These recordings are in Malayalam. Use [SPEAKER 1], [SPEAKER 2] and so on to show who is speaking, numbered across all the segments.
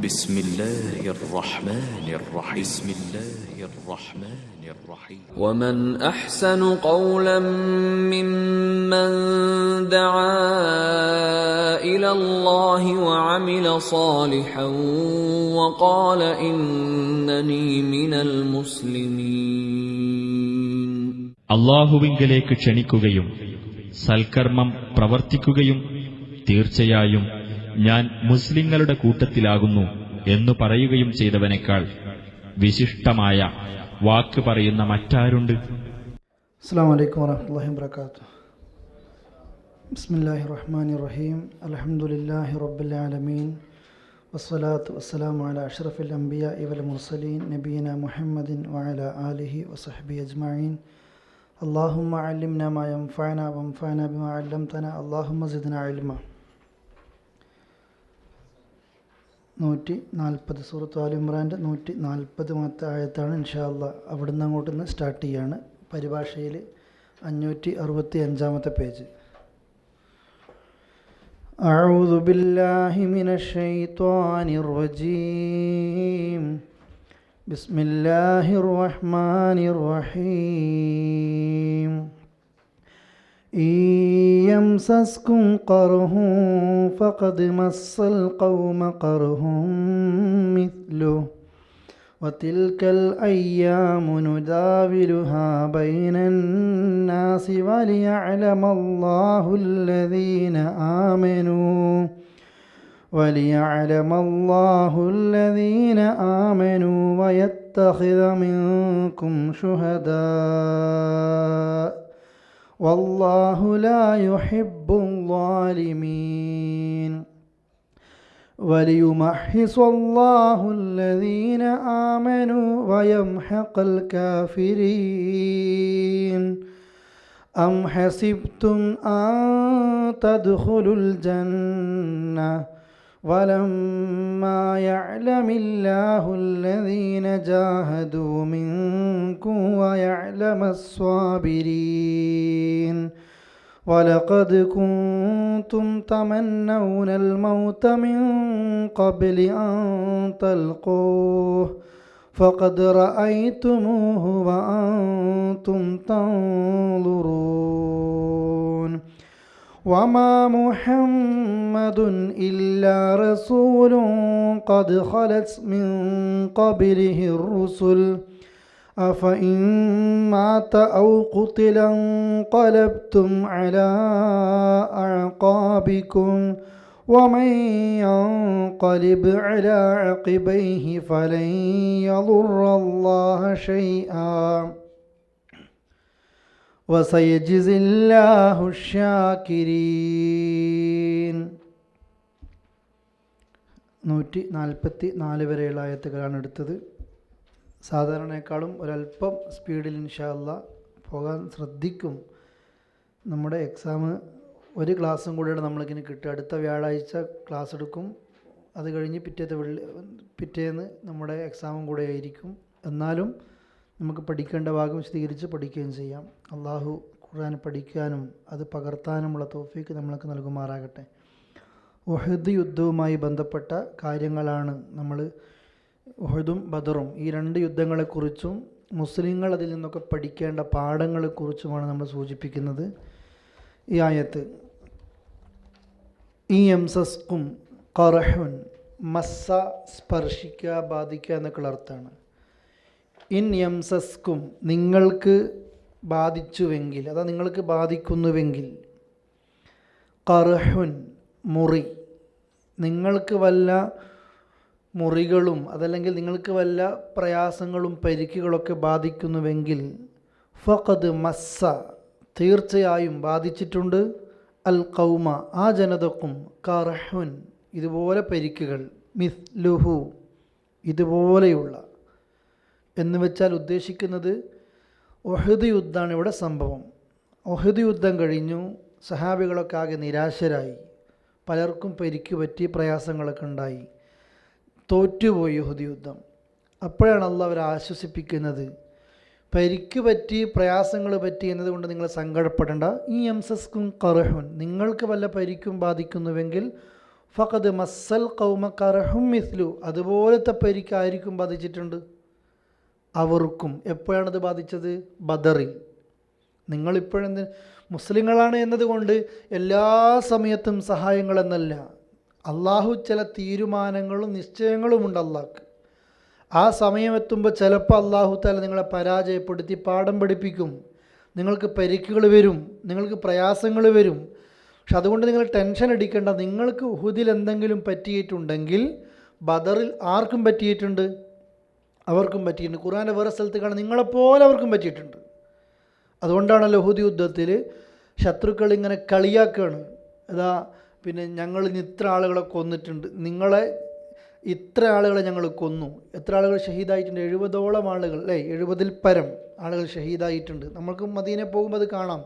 [SPEAKER 1] بسم الله الرحمن الرحيم بسم الله الرحمن الرحيم
[SPEAKER 2] ومن أحسن قولا ممن دعا إلى الله وعمل صالحا وقال إنني من المسلمين.
[SPEAKER 3] അല്ലാഹുവിങ്കലേക്ക് ക്ഷണിക്കുകയും സൽക്കർമ്മം പ്രവർത്തിക്കുകയും തീർച്ചയായും ഞാൻ മുസ്ലിങ്ങളുടെ കൂട്ടത്തിലാകുന്നു എന്നു പറയുകയും ചെയ്തവനേക്കാൾ വിശിഷ്ടമായ വാക്ക് പറയുന്ന മറ്റാരുണ്ട്?
[SPEAKER 4] അസ്സലാമു അലൈക്കും വറഹ്മത്തുള്ളാഹി വബറകാതുഹു. ബിസ്മില്ലാഹിർ റഹ്മാനിർ റഹീം. അൽഹംദുലില്ലാഹി റബ്ബിൽ ആലമീൻ വസ്സലാത്തു വസ്സലാമു അലാ അഷ്റഫിൽ അംബിയാഇ വൽ മുർസലീൻ നബിയിനാ മുഹമ്മദിൻ വഅലാ ആലിഹി വസഹ്ബിഹി അജ്മഈൻ. അല്ലാഹുമ്മ അല്ലിംനാ മാ യൻഫഉനാ വൻഫഅനാ ബിമാ അല്ലംതനാ അല്ലാഹുമ്മ സിദ്നാ ഇൽമ. 140 സൂറത്ത് ആൽ ഇമ്രാൻ്റെ 140 ആയത്താണ് ഇൻഷാ അല്ലാഹ്. അവിടുന്ന് അങ്ങോട്ട് സ്റ്റാർട്ട് ചെയ്യാണ്. പരിഭാഷയിൽ 565 പേജ്. അഊദു ബില്ലാഹി മിനശ് ശൈത്വാനിർ റജീം. ബിസ്മില്ലാഹിർ റഹ്മാനിർ റഹീം. يمسسكم قرح فقد مس القوم قرح مثله وتلك الأيام نداولها بين الناس وليعلم الله الذين آمنوا ويتخذ منكم شهداء والله لا يحب الظالمين وليمحص الله الذين آمنوا ويمحق الكافرين أم حسبتم أن تدخلوا الجنة ولما يعلم الله الذين جاهدوا منكم ويعلم الصابرين ولقد كنتم تمنون الموت من قبل أن تلقوه فقد رأيتموه وأنتم تنظرون وما محمد إلا رسول قد خلت من قبله الرسل أفإن مات أو قتل انقلبتم على أعقابكم ومن ينقلب على عقبيه فلن يضر الله شيئا وسيجزي الله الشاكرين. 144 വരെയുള്ള ആയത്തുകളാണ് എടുത്തത്. സാധാരണയേക്കാളും ഒരല്പം സ്പീഡിൽ ഇൻഷാ അല്ലാഹ് പോകാൻ ശ്രദ്ധിക്കും. നമ്മുടെ എക്സാം ഒരു ക്ലാസ്സും കൂടെയാണ് നമ്മളിങ്ങനെ കിട്ടുക. അടുത്ത വ്യാഴാഴ്ച ക്ലാസ് എടുക്കും. അത് കഴിഞ്ഞ് പിറ്റേന്ന് നമ്മുടെ എക്സാമും കൂടെ ആയിരിക്കും. എന്നാലും നമുക്ക് പഠിക്കേണ്ട ഭാഗം വിശദീകരിച്ച് പഠിക്കുകയും ചെയ്യാം. അള്ളാഹു ഖുർആൻ പഠിക്കാനും അത് പകർത്താനുമുള്ള തൗഫീക്ക് നമ്മൾക്ക് നൽകുമാറാകട്ടെ. ഉഹദ് യുദ്ധവുമായി ബന്ധപ്പെട്ട കാര്യങ്ങളാണ് നമ്മൾ. ഉഹദും ബദറും ഈ 2 യുദ്ധങ്ങളെക്കുറിച്ചും മുസ്ലിങ്ങൾ അതിൽ നിന്നൊക്കെ പഠിക്കേണ്ട പാഠങ്ങളെക്കുറിച്ചുമാണ് നമ്മൾ സൂചിപ്പിക്കുന്നത്. ഈ ആയത്ത് ഈ യംസസ്കും ഖർഹുൻ, മസ്സ സ്പർശിക്കുക, ബാധിക്കുക എന്നൊക്കെയുള്ള അർത്ഥമാണ്. ഇൻ യംസസ്കും നിങ്ങൾക്ക് ബാധിച്ചുവെങ്കിൽ, അതാ നിങ്ങൾക്ക് ബാധിക്കുന്നുവെങ്കിൽ, ഖർഹുൻ മുറി, നിങ്ങൾക്ക് വല്ല മുറികളും അതല്ലെങ്കിൽ നിങ്ങൾക്ക് വല്ല പ്രയാസങ്ങളും പരിക്കുകളൊക്കെ ബാധിക്കുന്നുവെങ്കിൽ, ഫഖദ് മസ്സ തീർച്ചയായും ബാധിച്ചിട്ടുണ്ട്, അൽ ഖൗമ ആ ജനതക്കും, ഖർഹുൻ ഇതുപോലെ പരിക്കുകൾ, മിസ്ലുഹു ഇതുപോലെയുള്ള എന്ന് വെച്ചാൽ ഉദ്ദേശിക്കുന്നത് ഉഹദ് യുദ്ധമാണ് ഇവിടെ സംഭവം. ഉഹദ് യുദ്ധം കഴിഞ്ഞു, സഹാബികളൊക്കെ ആകെ നിരാശരായി, പലർക്കും പരിക്ക് പറ്റി, പ്രയാസങ്ങളൊക്കെ ഉണ്ടായി, തോറ്റുപോയി ഉഹദ് യുദ്ധം. അപ്പോഴാണ് അല്ലാഹ് അവരെ ആശ്വസിപ്പിക്കുന്നത്, പരിക്ക് പറ്റി, പ്രയാസങ്ങൾ പറ്റി എന്നതുകൊണ്ട് നിങ്ങൾ സങ്കടപ്പെടേണ്ട. ഈ യംസസ്കും ഖർഹുൻ നിങ്ങൾക്ക് വല്ല പരിക്കും ബാധിക്കുന്നുവെങ്കിൽ ഫഖദ് മസ്സൽ ഖൗമ കർഹും മിസ്ലു, അതുപോലത്തെ പരിക്കായിരിക്കും ബാധിച്ചിട്ടുണ്ട് അവർക്കും. എപ്പോഴാണത് ബാധിച്ചത്? ബദറിൽ. നിങ്ങളിപ്പോഴെന്ത് മുസ്ലിങ്ങളാണ് എന്നതുകൊണ്ട് എല്ലാ സമയത്തും സഹായങ്ങളെന്നല്ല. അള്ളാഹു ചില തീരുമാനങ്ങളും നിശ്ചയങ്ങളുമുണ്ട് അള്ളാഹ്ക്ക്. ആ സമയമെത്തുമ്പോൾ ചിലപ്പോൾ അള്ളാഹു താല നിങ്ങളെ പരാജയപ്പെടുത്തി പാഠം പഠിപ്പിക്കും. നിങ്ങൾക്ക് പരിക്കുകൾ വരും, നിങ്ങൾക്ക് പ്രയാസങ്ങൾ വരും. പക്ഷെ അതുകൊണ്ട് നിങ്ങൾ ടെൻഷൻ അടിക്കേണ്ട. നിങ്ങൾക്ക് ഉഹുദിൽ എന്തെങ്കിലും പറ്റിയിട്ടുണ്ടെങ്കിൽ ബദറിൽ ആർക്കും പറ്റിയിട്ടുണ്ട്? അവർക്കും പറ്റിയിട്ടുണ്ട്. ഖുർആൻ്റെ വേറെ സ്ഥലത്ത് കാണാൻ നിങ്ങളെപ്പോലെ അവർക്കും പറ്റിയിട്ടുണ്ട്. അതുകൊണ്ടാണല്ലോ ഉഹുദ് യുദ്ധത്തിൽ ശത്രുക്കൾ ഇങ്ങനെ കളിയാക്കുകയാണ്. അതാ പിന്നെ ഞങ്ങൾ ഇത്ര ആളുകളെ കൊന്നിട്ടുണ്ട്, നിങ്ങളെ ഇത്ര ആളുകളെ ഞങ്ങൾ കൊന്നു. എത്ര ആളുകൾ ഷഹീദായിട്ടുണ്ട്? 70ഓളം ആളുകൾ അല്ലേ, 70ൽ പരം ആളുകൾ ഷഹീദായിട്ടുണ്ട്. നമ്മൾക്ക് മദീനയിൽ പോകുമ്പോൾ അത് കാണാം.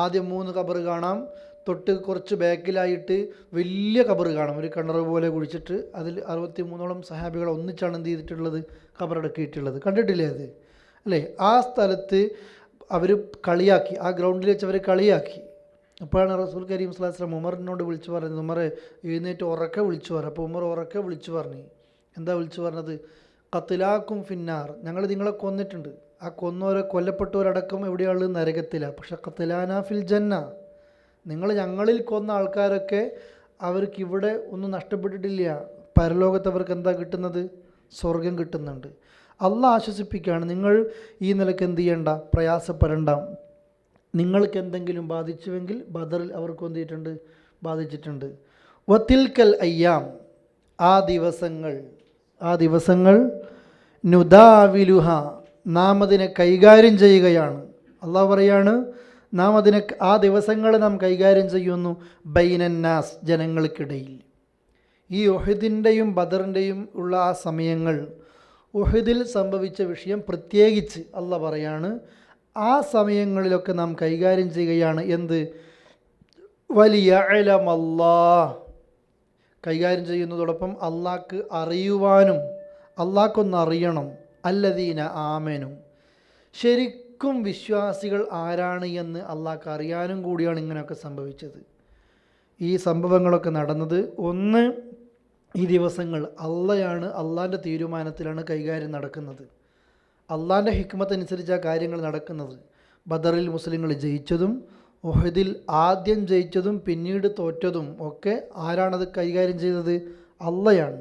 [SPEAKER 4] ആദ്യം 3 ഖബർ കാണാം, തൊട്ട് കുറച്ച് ബാക്കിലായിട്ട് വലിയ ഖബർ കാണാം, ഒരു കിണർ പോലെ കുഴിച്ചിട്ട് അതിൽ 63ഓളം സഹാബികൾ ഒന്നിച്ചാണ് എന്ത് ചെയ്തിട്ടുള്ളത്? ഖബറടക്കിയിട്ടുള്ളത്. കണ്ടിട്ടില്ലേ അത്? അല്ലേ? ആ സ്ഥലത്ത് അവർ കളിയാക്കി, ആ ഗ്രൗണ്ടിൽ വെച്ച് അവർ കളിയാക്കി. അപ്പോഴാണ് റസൂൽ കരീം സ്വല്ലല്ലാഹു അലൈഹി വസല്ലം ഉമറിനോട് വിളിച്ചു പറഞ്ഞത്, ഉമർ എഴുന്നേറ്റ് ഉറക്കെ വിളിച്ചു പറഞ്ഞു. അപ്പോൾ ഉമർ ഉറക്കെ വിളിച്ചു പറഞ്ഞു. എന്താ വിളിച്ചു പറഞ്ഞത്? ഖത്ലാക്കും ഫിന്നാർ, ഞങ്ങൾ നിങ്ങളെ കൊന്നിട്ടുണ്ട്. ആ കൊന്നവരെ കൊല്ലപ്പെട്ടവരടക്കം എവിടെയുള്ളത്? നരകത്തിലാണ്. പക്ഷെ ഖത്ലാന ഫിൽ ജന്ന, നിങ്ങൾ ഞങ്ങളിൽ കൊന്ന ആൾക്കാരൊക്കെ അവർക്ക് ഇവിടെ ഒന്നും നഷ്ടപ്പെട്ടിട്ടില്ല. പരലോകത്ത് അവർക്ക് എന്താ കിട്ടുന്നത്? സ്വർഗം കിട്ടുന്നുണ്ട്. അള്ളാഹ് ആശ്വസിപ്പിക്കുകയാണ്, നിങ്ങൾ ഈ നിലയ്ക്ക് എന്ത് ചെയ്യണ്ട, പ്രയാസപ്പെടണ്ട. നിങ്ങൾക്ക് എന്തെങ്കിലും ബാധിച്ചുവെങ്കിൽ ബദറിൽ അവർക്ക് എന്ത് ചെയ്തിട്ടുണ്ട്? ബാധിച്ചിട്ടുണ്ട്. വത്തിൽക്കൽ അയ്യാം, ആ ദിവസങ്ങൾ നുദാവിലുഹ, നാം അതിനെ കൈകാര്യം ചെയ്യുകയാണ്. അള്ളാഹു പറയാണ്, നാം അതിനെ, ആ ദിവസങ്ങളെ നാം കൈകാര്യം ചെയ്യുന്നു. ബൈനന്നാസ്, ജനങ്ങൾക്കിടയിൽ. ഈ ഉഹദിൻ്റെയും ബദറിൻ്റെയും ഉള്ള ആ സമയങ്ങൾ, ഉഹദിൽ സംഭവിച്ച വിഷയം പ്രത്യേകിച്ച് അള്ളാഹ് പറയാണ്, ആ സമയങ്ങളിലൊക്കെ നാം കൈകാര്യം ചെയ്യുകയാണ്. എന്ത്? വലിയഅലമല്ലാഹ്, കൈകാര്യം ചെയ്യുന്നതോടൊപ്പം അള്ളാഹ്ക്ക് അറിയുവാനും, അള്ളാഹ്ക്കൊന്ന് അറിയണം. അല്ലദീന ആമനു, ശരിക്കും വിശ്വാസികൾ ആരാണ് എന്ന് അള്ളാഹ്ക്ക് അറിയാനും കൂടിയാണ് ഇങ്ങനെയൊക്കെ സംഭവിച്ചത്. ഈ സംഭവങ്ങളൊക്കെ നടന്നത്, ഒന്ന്, ഈ ദിവസങ്ങൾ അള്ളയാണ്, അള്ളാൻ്റെ തീരുമാനത്തിലാണ് കൈകാര്യം നടക്കുന്നത്. അള്ളാൻ്റെ ഹിക്മത്ത് അനുസരിച്ച് ആ കാര്യങ്ങൾ നടക്കുന്നത്. ബദറിൽ മുസ്ലിങ്ങൾ ജയിച്ചതും ഉഹദിൽ ആദ്യം ജയിച്ചതും പിന്നീട് തോറ്റതും ഒക്കെ ആരാണത് കൈകാര്യം ചെയ്തത്? അള്ളയാണ്.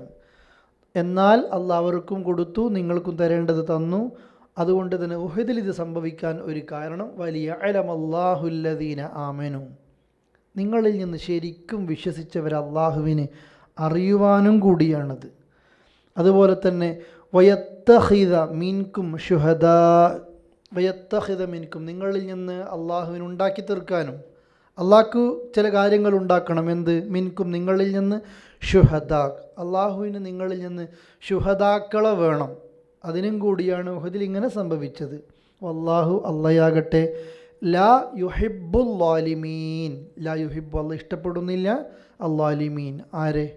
[SPEAKER 4] എന്നാൽ അള്ളാഹ് അവർക്കും കൊടുത്തു, നിങ്ങൾക്കും തരേണ്ടത് തന്നു. അതുകൊണ്ട് തന്നെ ഉഹദിൽ ഇത് സംഭവിക്കാൻ ഒരു കാരണം വലിയഅലമല്ലാഹുല്ലദീന ആമനു, നിങ്ങളിൽ നിന്ന് ശരിക്കും വിശ്വസിച്ചവർ അള്ളാഹുവിനെ അറിയുവാനും കൂടിയാണത്. അതുപോലെ തന്നെ വയത്തഖിദ മിൻകും ശുഹദാ, വയത്തഖിദ മിൻകും, നിങ്ങളിൽ നിന്ന് അള്ളാഹുവിന് ഉണ്ടാക്കി തീർക്കാനും. അള്ളാഹ്ക്ക് ചില കാര്യങ്ങൾ ഉണ്ടാക്കണം. എന്ത്? മിൻകും, നിങ്ങളിൽ നിന്ന്, ശുഹദാ, അള്ളാഹുവിന് നിങ്ങളിൽ നിന്ന് ശുഹദാക്കളെ വേണം. അതിനും കൂടിയാണ് ഉഹദിൽ ഇങ്ങനെ സംഭവിച്ചത്. വല്ലാഹു, അള്ളയാകട്ടെ, ലാ യുഹിബ്ബുൽ ളാലിമീൻ, ലാ യുഹിബ്ബു, അള്ളാഹ് ഇഷ്ടപ്പെടുന്നില്ല, അല്ലാലിമീൻ, ആരെ?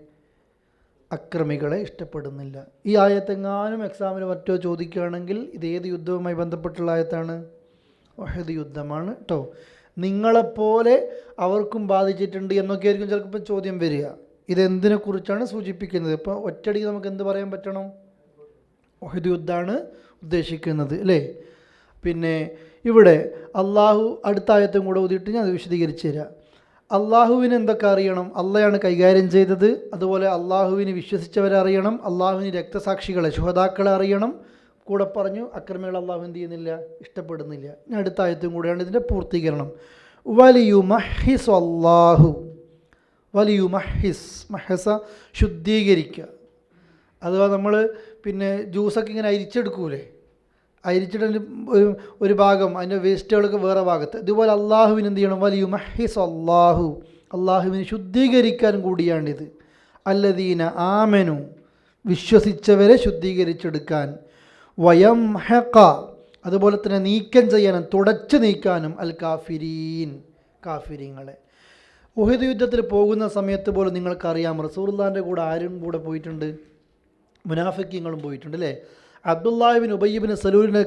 [SPEAKER 4] അക്രമികളെ ഇഷ്ടപ്പെടുന്നില്ല. ഈ ആയത്തെങ്ങാനും എക്സാമിന് മറ്റോ ചോദിക്കുകയാണെങ്കിൽ ഇത് ഏത് യുദ്ധവുമായി ബന്ധപ്പെട്ടുള്ള ആയത്താണ്? ഉഹദ് യുദ്ധമാണ് കേട്ടോ. നിങ്ങളെപ്പോലെ അവർക്കും ബാധിച്ചിട്ടുണ്ട് എന്നൊക്കെ ആയിരിക്കും ചിലപ്പോൾ ചോദ്യം വരിക. ഇതെന്തിനെക്കുറിച്ചാണ് സൂചിപ്പിക്കുന്നത്? ഇപ്പോൾ ഒറ്റയടിക്ക് നമുക്ക് എന്ത് പറയാൻ പറ്റണം? ഉഹദ് യുദ്ധമാണ് ഉദ്ദേശിക്കുന്നത് അല്ലേ? പിന്നെ ഇവിടെ അള്ളാഹു അടുത്ത ആയത്തും കൂടെ ഊതിയിട്ട് ഞാൻ അത് വിശദീകരിച്ചു തരാം. അള്ളാഹുവിന് എന്തൊക്കെ അറിയണം? അള്ളയാണ് കൈകാര്യം ചെയ്തത്. അതുപോലെ അള്ളാഹുവിന് വിശ്വസിച്ചവരെ അറിയണം, അള്ളാഹുവിന് രക്തസാക്ഷികളെ, ശുഹദാക്കളെ അറിയണം. കൂടെ പറഞ്ഞു അക്രമികൾ അള്ളാഹു എന്ത് ചെയ്യുന്നില്ല, ഇഷ്ടപ്പെടുന്നില്ല. ഇനി അടുത്ത ആയത്തും കൂടെയാണ് ഇതിൻ്റെ പൂർത്തീകരണം. വലിയുമഹിസ് അള്ളാഹു, വലിയുമഹിസ്, മഹസ ശുദ്ധീകരിക്കുക. അഥവാ നമ്മൾ പിന്നെ ജ്യൂസൊക്കെ ഇങ്ങനെ അരിച്ചെടുക്കൂലേ, അരിച്ചിട്ട് ഒരു ഭാഗം അതിൻ്റെ വേസ്റ്റുകളൊക്കെ വേറെ ഭാഗത്ത്, ഇതുപോലെ അള്ളാഹുവിന് എന്ത് ചെയ്യണം? വലിയുമഹിസ് അള്ളാഹു, അള്ളാഹുവിന് ശുദ്ധീകരിക്കാൻ കൂടിയാണിത്. അല്ലദീന ആമനു, വിശ്വസിച്ചവരെ ശുദ്ധീകരിച്ചെടുക്കാൻ. വയംഹഖ, അതുപോലെ തന്നെ നീക്കം ചെയ്യാനും, തുടച്ചു നീക്കാനും, അൽ കാഫിരീൻ, കാഫിരീങ്ങളെ. ഉഹദ് യുദ്ധത്തിൽ പോകുന്ന സമയത്ത് പോലും നിങ്ങൾക്കറിയാം, റസൂലുള്ളാഹിൻ്റെ കൂടെ ആരും കൂടെ പോയിട്ടുണ്ട്? മുനാഫിക്കീങ്ങളും പോയിട്ടുണ്ട് അല്ലേ? അബ്ദുല്ലാഹിബിൻ ഉബയ്യിബിൻ സലൂലിൻ്റെ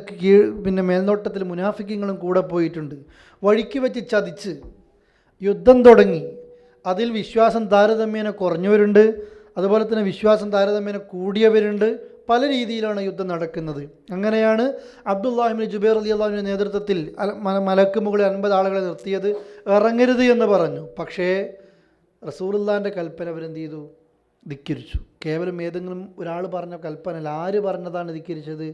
[SPEAKER 4] പിന്നെ മേൽനോട്ടത്തിൽ മുനാഫിക്കീങ്ങളും കൂടെ പോയിട്ടുണ്ട്. വഴിക്ക് വെച്ച് ചതിച്ച് യുദ്ധം തുടങ്ങി. അതിൽ വിശ്വാസം താരതമ്യേന കുറഞ്ഞവരുണ്ട്, അതുപോലെ തന്നെ വിശ്വാസം താരതമ്യേന കൂടിയവരുണ്ട്. പല രീതിയിലാണ് യുദ്ധം നടക്കുന്നത്. അങ്ങനെയാണ് അബ്ദുല്ലാഹിബ്നു ജുബൈർ റളിയല്ലാഹുവിൻ്റെ നേതൃത്വത്തിൽ മലക്ക് മുകളിൽ 50 ആളുകളെ നിർത്തിയത്. ഇറങ്ങരുത് എന്ന് പറഞ്ഞു. പക്ഷേ റസൂലുള്ളാഹിൻ്റെ കൽപ്പന അവരെന്ത് ചെയ്തു? ധിക്കരിച്ചു. കേവലം ഏതെങ്കിലും ഒരാൾ പറഞ്ഞ കൽപ്പനല്ല. ആര് പറഞ്ഞതാണ് ധിക്കരിച്ചത്?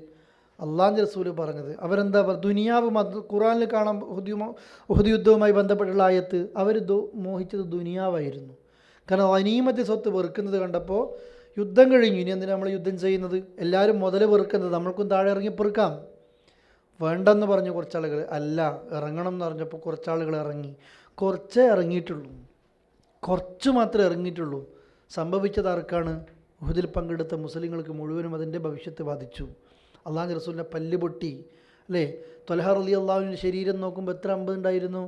[SPEAKER 4] അള്ളാഹുവിൻ്റെ റസൂല് പറഞ്ഞത്. അവരെന്താ ദുനിയാവ് ഖുർആനിൽ കാണാം. ഉഹദ് യുദ്ധവുമായി ബന്ധപ്പെട്ടുള്ള ആയത്ത് അവർ മോഹിച്ചത് ദുനിയാവായിരുന്നു. കാരണം ഗനീമത്ത് സ്വത്ത് വെറുക്കുന്നത് കണ്ടപ്പോൾ യുദ്ധം കഴിഞ്ഞു, ഇനി എന്തിനാണ് നമ്മൾ യുദ്ധം ചെയ്യുന്നത്? എല്ലാവരും മുതൽ വെറുക്കുന്നത്, നമ്മൾക്കും താഴെ ഇറങ്ങി പെറുക്കാം. വേണ്ടെന്ന് പറഞ്ഞു കുറച്ചാളുകൾ. അല്ല, ഇറങ്ങണം എന്ന് പറഞ്ഞപ്പോൾ കുറച്ചാളുകൾ ഇറങ്ങി. കുറച്ചേ ഇറങ്ങിയിട്ടുള്ളൂ, കുറച്ച് മാത്രമേ ഇറങ്ങിയിട്ടുള്ളൂ. സംഭവിച്ചത് ആർക്കാണ്? ഉഹദിൽ പങ്കെടുത്ത മുസ്ലിങ്ങൾക്ക് മുഴുവനും അതിൻ്റെ ഭവിഷ്യത്ത് ബാധിച്ചു. അള്ളാഹുവിൻ്റെ റസൂലിൻ്റെ പല്ല് പൊട്ടി അല്ലേ? ത്വൽഹ റളിയല്ലാഹുവിൻ്റെ ശരീരം നോക്കുമ്പോൾ എത്ര അമ്പ് ഉണ്ടായിരുന്നു?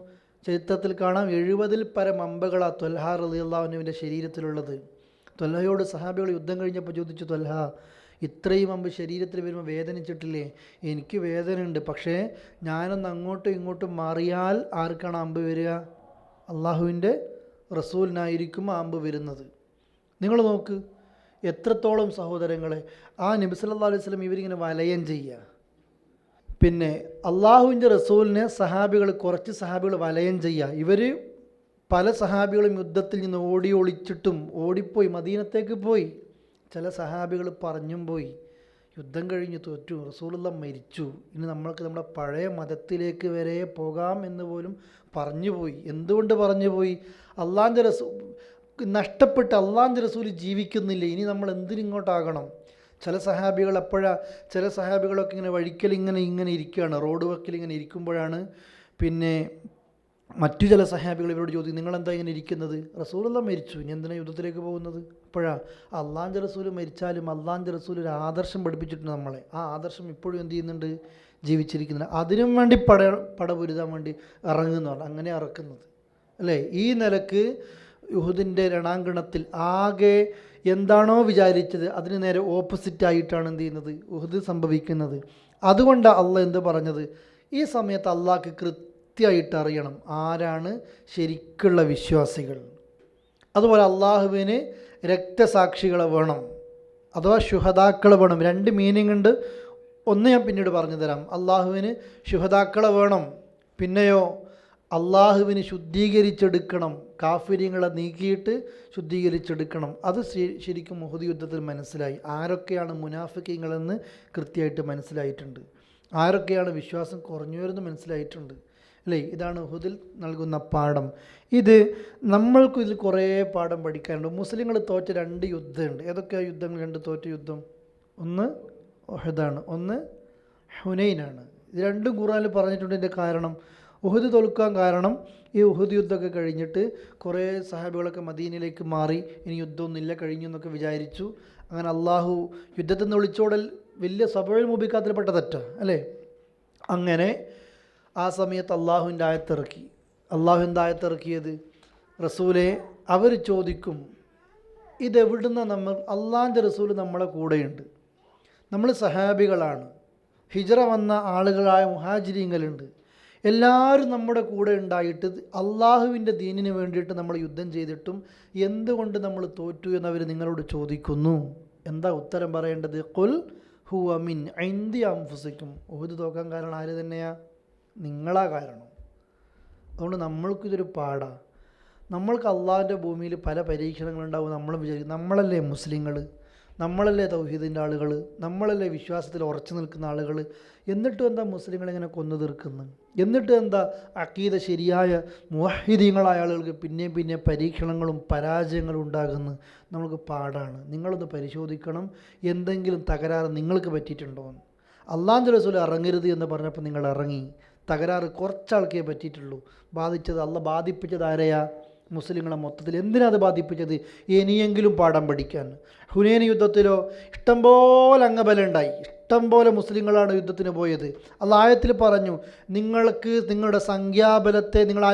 [SPEAKER 4] ചരിത്രത്തിൽ കാണാം 70-ൽ പരം അമ്പകളാണ് ത്വൽഹ റളിയല്ലാഹുവിൻ്റെ ശരീരത്തിലുള്ളത്. ത്വൽഹയോട് സഹാബികൾ യുദ്ധം കഴിഞ്ഞപ്പോൾ ചോദിച്ചു, ത്വൽഹ ഇത്രയും അമ്പ് ശരീരത്തിൽ വരുമ്പോൾ വേദനിച്ചിട്ടില്ലേ? എനിക്ക് വേദനയുണ്ട്, പക്ഷേ ഞാനൊന്ന് അങ്ങോട്ടും ഇങ്ങോട്ടും മാറിയാൽ ആർക്കാണ് അമ്പ് വരിക? അള്ളാഹുവിൻ്റെ റസൂലിനായിരിക്കും ആ അമ്പ് വരുന്നത്. നിങ്ങൾ നോക്ക് എത്രത്തോളം സഹോദരങ്ങളെ ആ നബി സല്ലല്ലാഹു അലൈഹി വസല്ലം ഇവരിങ്ങനെ വലയം ചെയ്യുക. പിന്നെ അള്ളാഹുവിൻ്റെ റസൂലിനെ കുറച്ച് സഹാബികൾ വലയം ചെയ്യുക. ഇവർ പല സഹാബികളും യുദ്ധത്തിൽ നിന്ന് ഒളിച്ചിട്ടും ഓടിപ്പോയി, മദീനത്തേക്ക് പോയി. ചില സഹാബികൾ പറഞ്ഞും പോയി, യുദ്ധം കഴിഞ്ഞ് തോറ്റു, റസൂലുള്ളാഹി മരിച്ചു, ഇനി നമ്മൾക്ക് നമ്മുടെ പഴയ മതത്തിലേക്ക് വരെ പോകാം എന്ന് പോലും പറഞ്ഞു പോയി. എന്തുകൊണ്ട് പറഞ്ഞു പോയി? അള്ളാഹുവിൻ്റെ റസൂൽ നഷ്ടപ്പെട്ട് അള്ളാഹുവിൻ്റെ റസൂൽ ജീവിക്കുന്നില്ല, ഇനി നമ്മൾ എന്തിനിങ്ങോട്ടാകണം? ചില സഹാബികളൊക്കെ ഇങ്ങനെ വഴിക്കൽ ഇങ്ങനെ ഇരിക്കുകയാണ്, റോഡ് വക്കിൽ ഇങ്ങനെ ഇരിക്കുമ്പോഴാണ് പിന്നെ മറ്റു ചില സഹാബികൾ ഇവരോട് ചോദിക്കും, നിങ്ങളെന്താ ഇങ്ങനെ ഇരിക്കുന്നത്? റസൂലുള്ളാഹി മരിച്ചു, ഇനി എന്തിനാണ് യുദ്ധത്തിലേക്ക് പോകുന്നത്? അപ്പോഴാണ് അള്ളാഹുവിൻ്റെ റസൂൽ മരിച്ചാലും അള്ളാഹുവിൻ്റെ റസൂൽ ഒരു ആദർശം പഠിപ്പിച്ചിട്ടുണ്ട് നമ്മളെ. ആ ആദർശം ഇപ്പോഴും എന്ത് ചെയ്യുന്നുണ്ട്? ജീവിച്ചിരിക്കുന്നുണ്ട്. അതിനും വേണ്ടി പടപൊരുതാൻ വേണ്ടി ഇറങ്ങുന്നതാണ്. അങ്ങനെ ഇറക്കുന്നത് അല്ലേ? ഈ നിലക്ക് ഉഹുദിൻ്റെ രണാങ്കണത്തിൽ ആകെ എന്താണോ വിചാരിച്ചത് അതിന് നേരെ ഓപ്പോസിറ്റായിട്ടാണ് എന്ത് ചെയ്യുന്നത്? ഉഹുദ് സംഭവിക്കുന്നത്. അതുകൊണ്ടാണ് അള്ളാഹ് എന്ത് പറഞ്ഞത്? ഈ സമയത്ത് അള്ളാഹ്ക്ക് കൃത്യമായിട്ട് അറിയണം ആരാണ് ശരിക്കുള്ള വിശ്വാസികൾ. അതുപോലെ അള്ളാഹുവിന് രക്തസാക്ഷികളെ വേണം, അഥവാ ശുഹദാക്കളെ വേണം. 2 മീനിങ് ഉണ്ട്. ഒന്ന് ഞാൻ പിന്നീട് പറഞ്ഞു തരാം. അള്ളാഹുവിന് ശുഹദാക്കളെ വേണം, പിന്നെയോ അള്ളാഹുവിന് ശുദ്ധീകരിച്ചെടുക്കണം, കാഫിര്യങ്ങളെ നീക്കിയിട്ട് ശുദ്ധീകരിച്ചെടുക്കണം. അത് ശരിക്കും ഉഹദ് യുദ്ധത്തിൽ മനസ്സിലായി. ആരൊക്കെയാണ് മുനാഫിക്കീങ്ങളെന്ന് കൃത്യമായിട്ട് മനസ്സിലായിട്ടുണ്ട്, ആരൊക്കെയാണ് വിശ്വാസം കുറഞ്ഞവരെന്ന് മനസ്സിലായിട്ടുണ്ട് അല്ലേ? ഇതാണ് ഉഹദിൽ നൽകുന്ന പാഠം. ഇത് നമ്മൾക്ക് ഇതിൽ കുറേ പാഠം പഠിക്കാനുണ്ട്. മുസ്ലിങ്ങൾ തോറ്റ 2 യുദ്ധമുണ്ട്. ഏതൊക്കെയാണ് യുദ്ധങ്ങൾ? 2 തോറ്റ യുദ്ധം, ഒന്ന് ഉഹദാണ്, ഒന്ന് ഹുനൈനാണ്. ഇത് 2 ഖുർആനിൽ പറഞ്ഞിട്ടുണ്ട്. ഇതിൻ്റെ കാരണം ഉഹദ് തോൽക്കാൻ കാരണം ഈ ഉഹദ് യുദ്ധമൊക്കെ കഴിഞ്ഞിട്ട് കുറേ സഹാബികളൊക്കെ മദീനയിലേക്ക് മാറി, ഇനി യുദ്ധമൊന്നുമില്ല, കഴിഞ്ഞു എന്നൊക്കെ വിചാരിച്ചു. അങ്ങനെ അള്ളാഹു യുദ്ധത്തിൽ നിന്ന് ഒളിച്ചോടൽ വലിയ സബഉൽ മുബിഖാത്തിൽപ്പെട്ട തെറ്റാണ് അല്ലേ? അങ്ങനെ ആ സമയത്ത് അള്ളാഹുവിൻ്റെ ആയത്തിറക്കി. അള്ളാഹു എന്താ ആയത്തിറക്കിയത്? റസൂലെ, അവർ ചോദിക്കും ഇതെവിടുന്ന നമ്മൾ? അള്ളാഹിൻ്റെ റസൂൽ നമ്മളെ കൂടെയുണ്ട്, നമ്മൾ സഹാബികളാണ്, ഹിജ്റ വന്ന ആളുകളായ മുഹാജിരീങ്ങളുണ്ട്, എല്ലാവരും നമ്മുടെ കൂടെ ഉണ്ടായിട്ട് അള്ളാഹുവിൻ്റെ ദീനിന് വേണ്ടിയിട്ട് നമ്മൾ യുദ്ധം ചെയ്തിട്ടും എന്തുകൊണ്ട് നമ്മൾ തോറ്റു എന്നവർ നിങ്ങളോട് ചോദിക്കുന്നു. എന്താ ഉത്തരം പറയേണ്ടത്? ഖുൽ ഹുവ മിൻ ഇൻദി അൻഫുസിക്കും. ഉഹദ് തോക്കാൻ കാരണം ആര് തന്നെയാ? നിങ്ങളാ കാരണം. അതുകൊണ്ട് നമ്മൾക്കിതൊരു പാടാ. നമ്മൾക്ക് അള്ളാഹിൻ്റെ ഭൂമിയിൽ പല പരീക്ഷണങ്ങളുണ്ടാവും. നമ്മൾ വിചാരിക്കും നമ്മളല്ലേ മുസ്ലിങ്ങൾ, നമ്മളല്ലേ തൗഹീദിൻ്റെ ആളുകൾ, നമ്മളല്ലേ വിശ്വാസത്തിൽ ഉറച്ചു നിൽക്കുന്ന ആളുകൾ, എന്നിട്ടും എന്താ മുസ്ലിങ്ങളിങ്ങനെ കൊന്നു തീർക്കുന്നു? എന്നിട്ട് എന്താ അഖീദ ശരിയായ മുവഹ്ഹിദീങ്ങളായ ആളുകൾക്ക് പിന്നെ പരീക്ഷണങ്ങളും പരാജയങ്ങളും ഉണ്ടാകുന്നു? നമുക്ക് പാടാണ്. നിങ്ങളൊന്ന് പരിശോധിക്കണം, എന്തെങ്കിലും തകരാറ് നിങ്ങൾക്ക് പറ്റിയിട്ടുണ്ടോ എന്ന്. അള്ളാഹുവിൻ്റെ റസൂൽ ഇറങ്ങരുത് എന്ന് പറഞ്ഞപ്പോൾ നിങ്ങൾ ഇറങ്ങി. തകരാറ് കുറച്ചാൾക്കേ പറ്റിയിട്ടുള്ളൂ. അള്ളാഹ് ബാധിപ്പിച്ചത് ആരെയാ? മുസ്ലിങ്ങളെ മൊത്തത്തിൽ. എന്തിനാ അത് ബാധിപ്പിച്ചത്? ഇനിയെങ്കിലും പാഠം പഠിക്കാൻ. ഹുനൈൻ യുദ്ധത്തിലോ ഇഷ്ടംപോലെ അംഗബലം ഉണ്ടായി, ഇഷ്ടംപോലെ മുസ്ലിങ്ങളാണ് യുദ്ധത്തിന് പോയത്. അള്ളാഹ് ആയത്തിൽ പറഞ്ഞു, നിങ്ങൾക്ക് നിങ്ങളുടെ സംഖ്യാബലത്തെ നിങ്ങൾ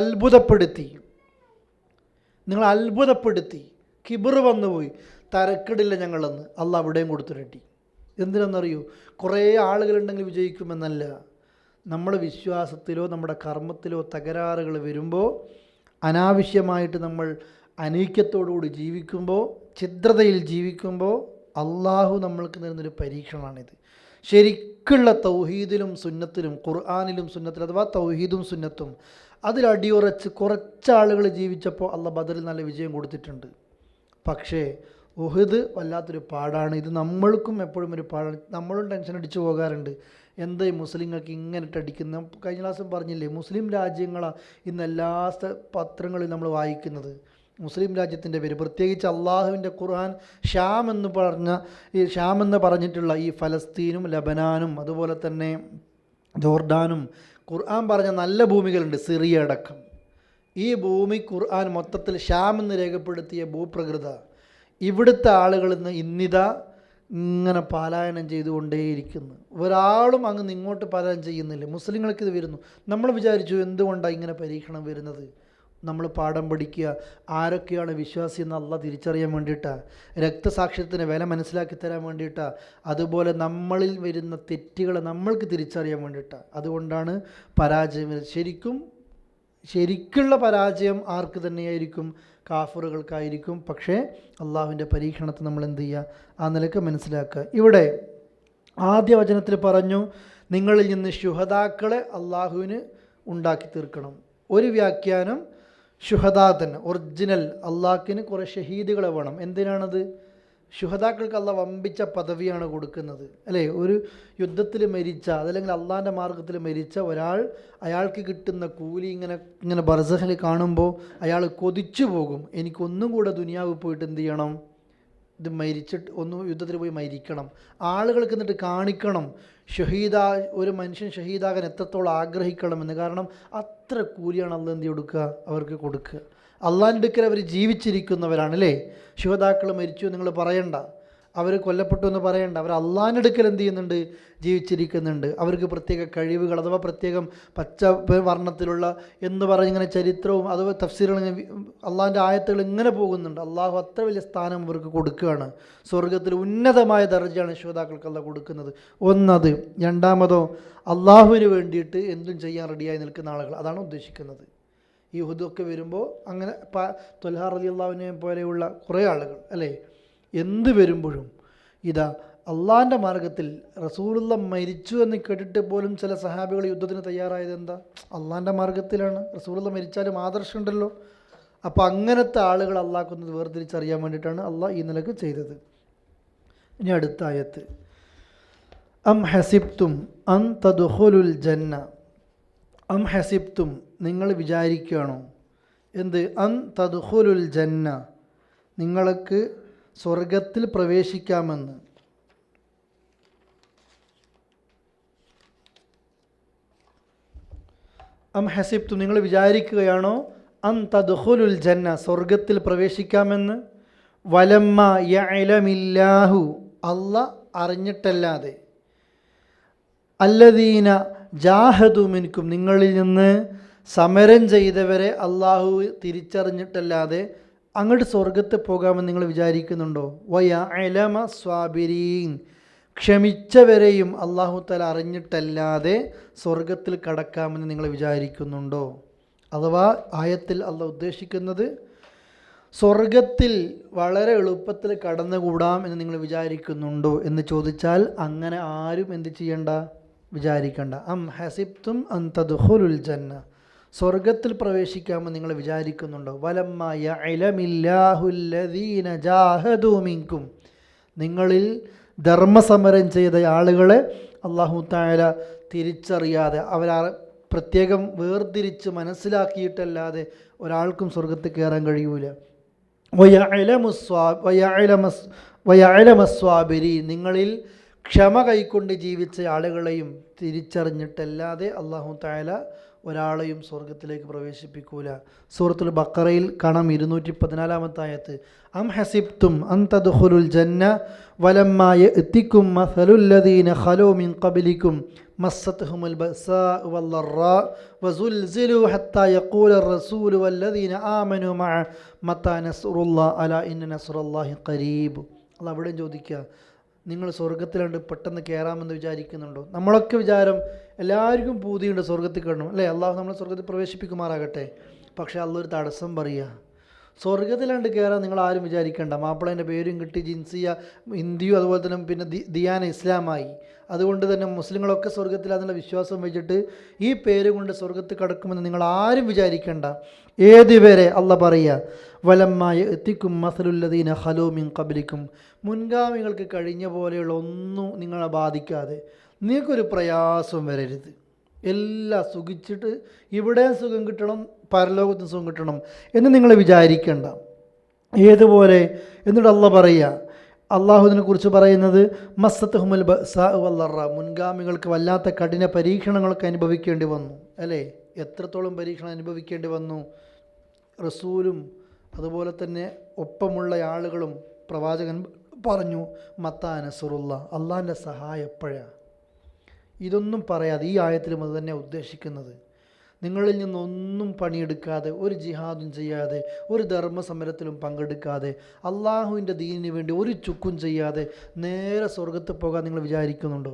[SPEAKER 4] അത്ഭുതപ്പെടുത്തി, കിബർ വന്നുപോയി, തരക്കെടില്ല ഞങ്ങളെന്ന് അള്ളാഹ് അവിടെയും കൊടുത്തുരട്ടി. എന്തിനാണെന്നറിയൂ? കുറേ ആളുകളുണ്ടെങ്കിൽ വിജയിക്കുമെന്നല്ല. നമ്മുടെ വിശ്വാസത്തിലോ നമ്മുടെ കർമ്മത്തിലോ തകരാറുകൾ വരുമ്പോൾ അനാവശ്യമായിട്ട് നമ്മൾ അനൈക്യത്തോടുകൂടി ജീവിക്കുമ്പോൾ, ഛിദ്രതയിൽ ജീവിക്കുമ്പോൾ അള്ളാഹു നമ്മൾക്ക് തരുന്നൊരു പരീക്ഷണമാണിത്. ശരിക്കുള്ള തൗഹീദിലും സുന്നത്തിലും, ഖുർആനിലും സുന്നത്തിലും, അഥവാ തൗഹീദും സുന്നത്തും അതിലടിയുറച്ച് കുറച്ചാളുകൾ ജീവിച്ചപ്പോൾ അള്ളാഹ് ബദറിൽ നല്ല വിജയം കൊടുത്തിട്ടുണ്ട്. പക്ഷേ ഉഹദ് വല്ലാത്തൊരു പാടാണ്. ഇത് നമ്മൾക്കും എപ്പോഴും ഒരു പാടാണ്. നമ്മളും ടെൻഷൻ അടിച്ചു പോകാറുണ്ട്. എന്താ ഈ മുസ്ലിങ്ങൾക്ക് ഇങ്ങനെട്ടടിക്കുന്ന? കഴിഞ്ഞ ദിവസം പറഞ്ഞില്ലേ, മുസ്ലിം രാജ്യങ്ങളാണ് ഇന്ന് എല്ലാ പത്രങ്ങളിലും നമ്മൾ വായിക്കുന്നത്. മുസ്ലിം രാജ്യത്തിൻ്റെ പേര്, പ്രത്യേകിച്ച് അള്ളാഹുവിൻ്റെ ഖുർആൻ ഷാം എന്ന് പറഞ്ഞിട്ടുള്ള ഈ ഫലസ്തീനും ലബനാനും അതുപോലെ തന്നെ ജോർഡാനും ഖുർആൻ പറഞ്ഞ നല്ല ഭൂമികളുണ്ട്, സിറിയ അടക്കം. ഈ ഭൂമി ഖുർആൻ മൊത്തത്തിൽ ഷാം എന്ന് രേഖപ്പെടുത്തിയ ഭൂപ്രകൃത. ഇവിടുത്തെ ആളുകൾ ഇന്നിതാ ഇങ്ങനെ പലായനം ചെയ്തുകൊണ്ടേയിരിക്കുന്നു. ഒരാളും അങ്ങ് ഇങ്ങോട്ട് പലായനം ചെയ്യുന്നില്ല. മുസ്ലിങ്ങൾക്ക് ഇത് വരുന്നു. നമ്മൾ വിചാരിച്ചു എന്തുകൊണ്ടാണ് ഇങ്ങനെ പരീക്ഷണം വരുന്നത്? നമ്മൾ പാഠം പഠിക്കുക, ആരൊക്കെയാണ് വിശ്വാസി എന്ന് അള്ളാഹ് തിരിച്ചറിയാൻ വേണ്ടിയിട്ടാണ്, രക്തസാക്ഷ്യത്തിന് വില മനസ്സിലാക്കി തരാൻ വേണ്ടിയിട്ടാണ്, അതുപോലെ നമ്മളിൽ വരുന്ന തെറ്റുകളെ നമ്മൾക്ക് തിരിച്ചറിയാൻ വേണ്ടിയിട്ടാണ്. അതുകൊണ്ടാണ് പരാജയം വരുന്നത്. ശരിക്കുള്ള പരാജയം ആർക്ക് തന്നെയായിരിക്കും? കാഫറുകൾക്കായിരിക്കും. പക്ഷേ അള്ളാഹുവിൻ്റെ പരീക്ഷണത്തെ നമ്മൾ എന്ത് ചെയ്യുക? ആ നിലക്ക് മനസ്സിലാക്കുക. ഇവിടെ ആദ്യ വചനത്തിൽ പറഞ്ഞു, നിങ്ങളിൽ നിന്ന് ശുഹദാക്കളെ അള്ളാഹുവിന് ഉണ്ടാക്കി തീർക്കണം. ഒരു വ്യാഖ്യാനം ശുഹദാ തന്നെ, ഒറിജിനൽ അള്ളാഹ്ക്കിന് കുറേ ഷഹീദുകളെ വേണം. എന്തിനാണത്? ശുഹദാക്കൾക്ക് അള്ളാഹ് വമ്പിച്ച പദവിയാണ് കൊടുക്കുന്നത്, അല്ലേ? ഒരു യുദ്ധത്തിൽ മരിച്ച, അതല്ലെങ്കിൽ അള്ളാഹിൻ്റെ മാർഗത്തിൽ മരിച്ച ഒരാൾ, അയാൾക്ക് കിട്ടുന്ന കൂലി ഇങ്ങനെ ബർസഖിൽ കാണുമ്പോൾ അയാൾ കൊതിച്ചു പോകും. എനിക്കൊന്നും കൂടെ ദുനിയാവ് പോയിട്ട് എന്ത് ചെയ്യണം? ഇത് മരിച്ചിട്ട് യുദ്ധത്തിൽ പോയി മരിക്കണം. ആളുകൾക്ക് എന്നിട്ട് കാണിക്കണം ഒരു മനുഷ്യൻ ഷഹീദാകാൻ എത്രത്തോളം ആഗ്രഹിക്കണമെന്ന്. കാരണം അത്ര കൂലിയാണ് അള്ളാഹ് എന്ത് കൊടുക്കുക? അവർക്ക് കൊടുക്കുക. അള്ളാഹിൻ്റെ അടുക്കൽ അവർ ജീവിച്ചിരിക്കുന്നവരാണ്, അല്ലേ? ശുഹദാക്കൾ മരിച്ചു നിങ്ങൾ പറയണ്ട, അവർ കൊല്ലപ്പെട്ടു എന്ന് പറയണ്ട. അവർ അള്ളാഹിൻ്റെ അടുക്കൽ എന്ത് ചെയ്യുന്നുണ്ട്? ജീവിച്ചിരിക്കുന്നുണ്ട്. അവർക്ക് പ്രത്യേക കഴിവുകൾ, അഥവാ പ്രത്യേകം പച്ച വർണ്ണത്തിലുള്ള എന്ന് പറഞ്ഞിങ്ങനെ ചരിത്രവും അഥവാ തഫ്സീറുകൾ, അള്ളാഹിൻ്റെ ആയത്തുകൾ ഇങ്ങനെ പോകുന്നുണ്ട്. അള്ളാഹു അത്ര വലിയ സ്ഥാനം അവർക്ക് കൊടുക്കുകയാണ്. സ്വർഗത്തിൽ ഉന്നതമായ ദർജയാണ് ശുഹദാക്കൾക്ക് അള്ളാഹ് കൊടുക്കുന്നത്. ഒന്നത്. രണ്ടാമതോ, അള്ളാഹുവിന് വേണ്ടിയിട്ട് എന്തും ചെയ്യാൻ റെഡിയായി നിൽക്കുന്ന ആളുകൾ, അതാണ് ഉദ്ദേശിക്കുന്നത്. ഈ ഉഹദൊക്കെ വരുമ്പോൾ അങ്ങനെ ത്വൽഹ റളിയല്ലാഹുവിനെ പോലെയുള്ള കുറേ ആളുകൾ, അല്ലേ? എന്ത് വരുമ്പോഴും ഇതാ അള്ളാഹിൻ്റെ മാർഗത്തിൽ റസൂലുള്ള മരിച്ചു എന്ന് കേട്ടിട്ട് പോലും ചില സഹാബികൾ യുദ്ധത്തിന് തയ്യാറായത് എന്താ? അള്ളാഹിൻ്റെ മാർഗത്തിലാണ്. റസൂലുള്ള മരിച്ചാലും ആദർശമുണ്ടല്ലോ. അപ്പോൾ അങ്ങനത്തെ ആളുകൾ അള്ളാഹ്ക്കൊന്ന് വേർതിരിച്ചറിയാൻ വേണ്ടിയിട്ടാണ് അള്ളാഹ് ഈ നിലക്ക് ചെയ്തത്. ഇനി അടുത്ത ആയത്ത്, അം ഹസിബ്തും അൻ തദ്ഖുലുൽ ജന്ന. അം ഹസിബ്തും, നിങ്ങൾ വിചാരിക്കുകയാണോ? എന്ത്? അൻ തദ്ഖുലുൽ ജന്ന, നിങ്ങൾക്ക് സ്വർഗത്തിൽ പ്രവേശിക്കാമെന്ന്. അം ഹസിബ്തും, നിങ്ങൾ വിചാരിക്കുകയാണോ? അൻ തദ്ഖുലുൽ ജന്ന, സ്വർഗത്തിൽ പ്രവേശിക്കാമെന്ന്. വലമ്മ യഅലമില്ലാഹു, അല്ലാഹ് അറിഞ്ഞിട്ടല്ലാതെ, അല്ലദീന ജാഹദു മിൻകും, നിങ്ങളിൽ നിന്ന് സമരം ചെയ്തവരെ അള്ളാഹു തിരിച്ചറിഞ്ഞിട്ടല്ലാതെ അങ്ങോട്ട് സ്വർഗത്തിൽ പോകാമെന്ന് നിങ്ങൾ വിചാരിക്കുന്നുണ്ടോ? വയഅലമ സ്വാബിരീൻ, ക്ഷമിച്ചവരെയും അള്ളാഹു തആല അറിഞ്ഞിട്ടല്ലാതെ സ്വർഗത്തിൽ കടക്കാമെന്ന് നിങ്ങൾ വിചാരിക്കുന്നുണ്ടോ? അഥവാ ആയത്തിൽ അള്ളാഹ് ഉദ്ദേശിക്കുന്നത് സ്വർഗത്തിൽ വളരെ എളുപ്പത്തിൽ കടന്നുകൂടാം എന്ന് നിങ്ങൾ വിചാരിക്കുന്നുണ്ടോ എന്ന് ചോദിച്ചാൽ അങ്ങനെ ആരും എന്ത് ചെയ്യണ്ട? വിചാരിക്കണ്ട. അം ഹസിബ്തും അൻ തദ്ഖുലുൽ ജന്ന, സ്വർഗത്തിൽ പ്രവേശിക്കാമെന്ന് നിങ്ങൾ വിചാരിക്കുന്നുണ്ടോ? വലമ്മ യഅലമില്ലാഹുല്ലദീന ജാഹദൂ മിൻകും, നിങ്ങളിൽ ധർമ്മസമരം ചെയ്ത ആളുകളെ അല്ലാഹു തആല തിരിച്ചറിയാതെ, പ്രത്യേകം വേർതിരിച്ച് മനസ്സിലാക്കിയിട്ടല്ലാതെ ഒരാൾക്കും സ്വർഗത്തിൽ കയറാൻ കഴിയൂല. വയഅലമസ്വാബിരീൻ, നിങ്ങളിൽ ക്ഷമ കൈക്കൊണ്ട് ജീവിച്ച ആളുകളെയും തിരിച്ചറിഞ്ഞിട്ടല്ലാതെ അല്ലാഹു തആല ഒരാളെയും സ്വർഗത്തിലേക്ക് പ്രവേശിപ്പിക്കൂല. സൂറത്തുൽ ബഖറയിൽ കാണാം 214 ആയത്ത്, അം ഹസിബ്തും അൻ തദ്ഖുലുൽ ജന്ന വലമ്മാ യഅതികും മസലുൽ ലദീന ഖലൂ മിൻ ഖബ്ലികും മസ്സത്ഹുമുൽ ബഅസാഉ വല്ലറാ വസുൽസിലു ഹത്താ യഖൂലർ റസൂലു വല്ലദീന ആമനൂ മഅ മതാ നസ്റുല്ലാഹി അലാ ഇന്ന നസ്റല്ലാഹി ഖരീബ്. അല്ലാഹ് അവിടെ ചോദിക്കുക, നിങ്ങൾ സ്വർഗത്തിലുണ്ട് പെട്ടെന്ന് കയറാമെന്ന് വിചാരിക്കുന്നുണ്ടോ? നമ്മളൊക്കെ വിചാരം, എല്ലാവർക്കും പൂതിയുണ്ട് സ്വർഗത്തിൽ കയറണം, അല്ലേ? അള്ളാഹു നമ്മളെ സ്വർഗത്തിൽ പ്രവേശിപ്പിക്കുമാറാകട്ടെ. പക്ഷേ അള്ളാഹ് ഒരു തടസ്സം പറയുക, സ്വർഗത്തിലാണ്ട് കയറാൻ നിങ്ങൾ ആരും വിചാരിക്കേണ്ട. മാപ്പിളേൻ്റെ പേരും കിട്ടി, ജിൻസിയ ഹിന്ദിയും അതുപോലെ തന്നെ പിന്നെ ദിയാന ഇസ്ലാമായി. അതുകൊണ്ട് തന്നെ മുസ്ലിങ്ങളൊക്കെ സ്വർഗത്തിലാന്നുള്ള വിശ്വാസം വെച്ചിട്ട് ഈ പേര് കൊണ്ട് സ്വർഗത്തിൽ കടക്കുമെന്ന് നിങ്ങൾ ആരും വിചാരിക്കേണ്ട. ഏതുവരെ അല്ല പറയുക, വലമ്മായ എത്തിക്കും മസലുല്ലദീന ഖലൂമിൻ ഖബ്ലിക്കും, മുൻഗാമികൾക്ക് കഴിഞ്ഞ പോലെയുള്ള ഒന്നും നിങ്ങളെ ബാധിക്കാതെ നിങ്ങൾക്കൊരു പ്രയാസം വരരുത്. എല്ലാം സുഖിച്ചിട്ട് ഇവിടെ സുഖം കിട്ടണം, പരലോകത്തിന് സുഖം കിട്ടണം എന്ന് നിങ്ങൾ വിചാരിക്കേണ്ട. ഏതുപോലെ എന്നിട്ട് അല്ല പറയുക, അള്ളാഹുവിനെ കുറിച്ച് പറയുന്നത് മസ്സത്തുഹുമുൽ ബഅ്സാ വല്ലറ, മുൻഗാമികൾക്ക് വല്ലാത്ത കഠിന പരീക്ഷണങ്ങളൊക്കെ അനുഭവിക്കേണ്ടി വന്നു അല്ലേ? എത്രത്തോളം പരീക്ഷണം അനുഭവിക്കേണ്ടി വന്നു? റസൂലും അതുപോലെ തന്നെ ഒപ്പമുള്ള ആളുകളും പ്രവാചകൻ പറഞ്ഞു, മത്താ നസ്റുള്ള, അള്ളാഹിൻ്റെ സഹായം എപ്പോഴാണ്? ഇതൊന്നും പറയാതെ ഈ ആയത്തിലും അത് തന്നെ ഉദ്ദേശിക്കുന്നത്. നിങ്ങളിൽ നിന്നൊന്നും പണിയെടുക്കാതെ, ഒരു ജിഹാദും ചെയ്യാതെ, ഒരു ധർമ്മസമരത്തിലും പങ്കെടുക്കാതെ, അള്ളാഹുവിൻ്റെ ദീനിന് വേണ്ടി ഒരു ചുക്കും ചെയ്യാതെ നേരെ സ്വർഗത്തിൽ പോകാൻ നിങ്ങൾ വിചാരിക്കുന്നുണ്ടോ?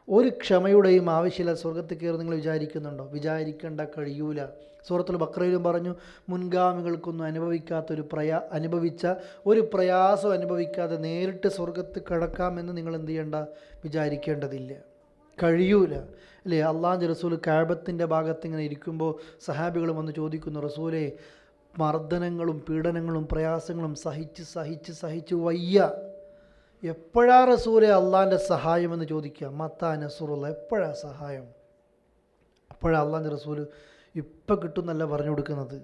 [SPEAKER 4] ഒരു ക്ഷമയുടെയും ആവശ്യമില്ല സ്വർഗത്തിൽ കയറി നിങ്ങൾ വിചാരിക്കുന്നുണ്ടോ? വിചാരിക്കേണ്ട, കഴിയൂല. സൂറത്തുൽ ബഖറയിലും പറഞ്ഞു, മുൻഗാമികൾക്കൊന്നും അനുഭവിച്ച ഒരു പ്രയാസം അനുഭവിക്കാതെ നേരിട്ട് സ്വർഗത്തിൽ കടക്കാമെന്ന് നിങ്ങൾ എന്ത് ചെയ്യേണ്ട, വിചാരിക്കേണ്ടതില്ല, കഴിയൂല അല്ലേ? അള്ളാഹുവിൻ്റെ റസൂൽ കഅബത്തിൻ്റെ ഭാഗത്ത് ഇങ്ങനെ ഇരിക്കുമ്പോൾ സഹാബികൾ വന്ന് ചോദിക്കുന്നു, റസൂലേ, മർദ്ദനങ്ങളും പീഡനങ്ങളും പ്രയാസങ്ങളും സഹിച്ച് വയ്യ, എപ്പോഴാ റസൂലെ അള്ളാഹിൻ്റെ സഹായം എന്ന് ചോദിക്കുക. മത്താ നസ്റുള്ള, എപ്പോഴാ സഹായം? അപ്പോഴാ അള്ളാഹിൻ്റെ റസൂൽ ഇപ്പം കിട്ടുന്നല്ല പറഞ്ഞു കൊടുക്കുന്നത്.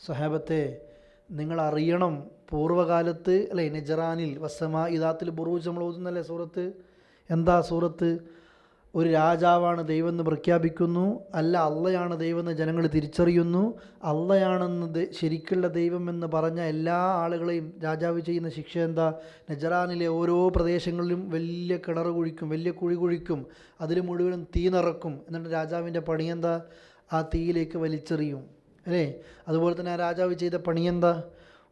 [SPEAKER 4] സഹാബത്തെ, നിങ്ങൾ അറിയണം, പൂർവ്വകാലത്ത് അല്ലേ, നജറാനിൽ വസ്സമാ ഇദാത്തിൽ ബുറൂജ് നമ്മൾ ഓതുന്നല്ലേ സൂറത്ത്. എന്താ സൂറത്ത്? ഒരു രാജാവാണ് ദൈവം എന്ന് പ്രഖ്യാപിക്കുന്നു, അല്ല അള്ളയാണ് ദൈവമെന്ന് ജനങ്ങൾ തിരിച്ചറിയുന്നു. അള്ളയാണെന്ന് ശരിക്കുള്ള ദൈവമെന്ന് പറഞ്ഞ എല്ലാ ആളുകളെയും രാജാവ് ചെയ്യുന്ന ശിക്ഷ എന്താ? നജറാനിലെ ഓരോ പ്രദേശങ്ങളിലും വലിയ കിണർ കുഴിക്കും, വലിയ കുഴി കുഴിക്കും, അതിൽ മുഴുവനും തീ നിറക്കും. എന്നിട്ട് രാജാവിൻ്റെ പണിയെന്താ? ആ തീയിലേക്ക് വലിച്ചെറിയും അല്ലേ? അതുപോലെ തന്നെ ആ രാജാവ് ചെയ്ത പണിയെന്താ?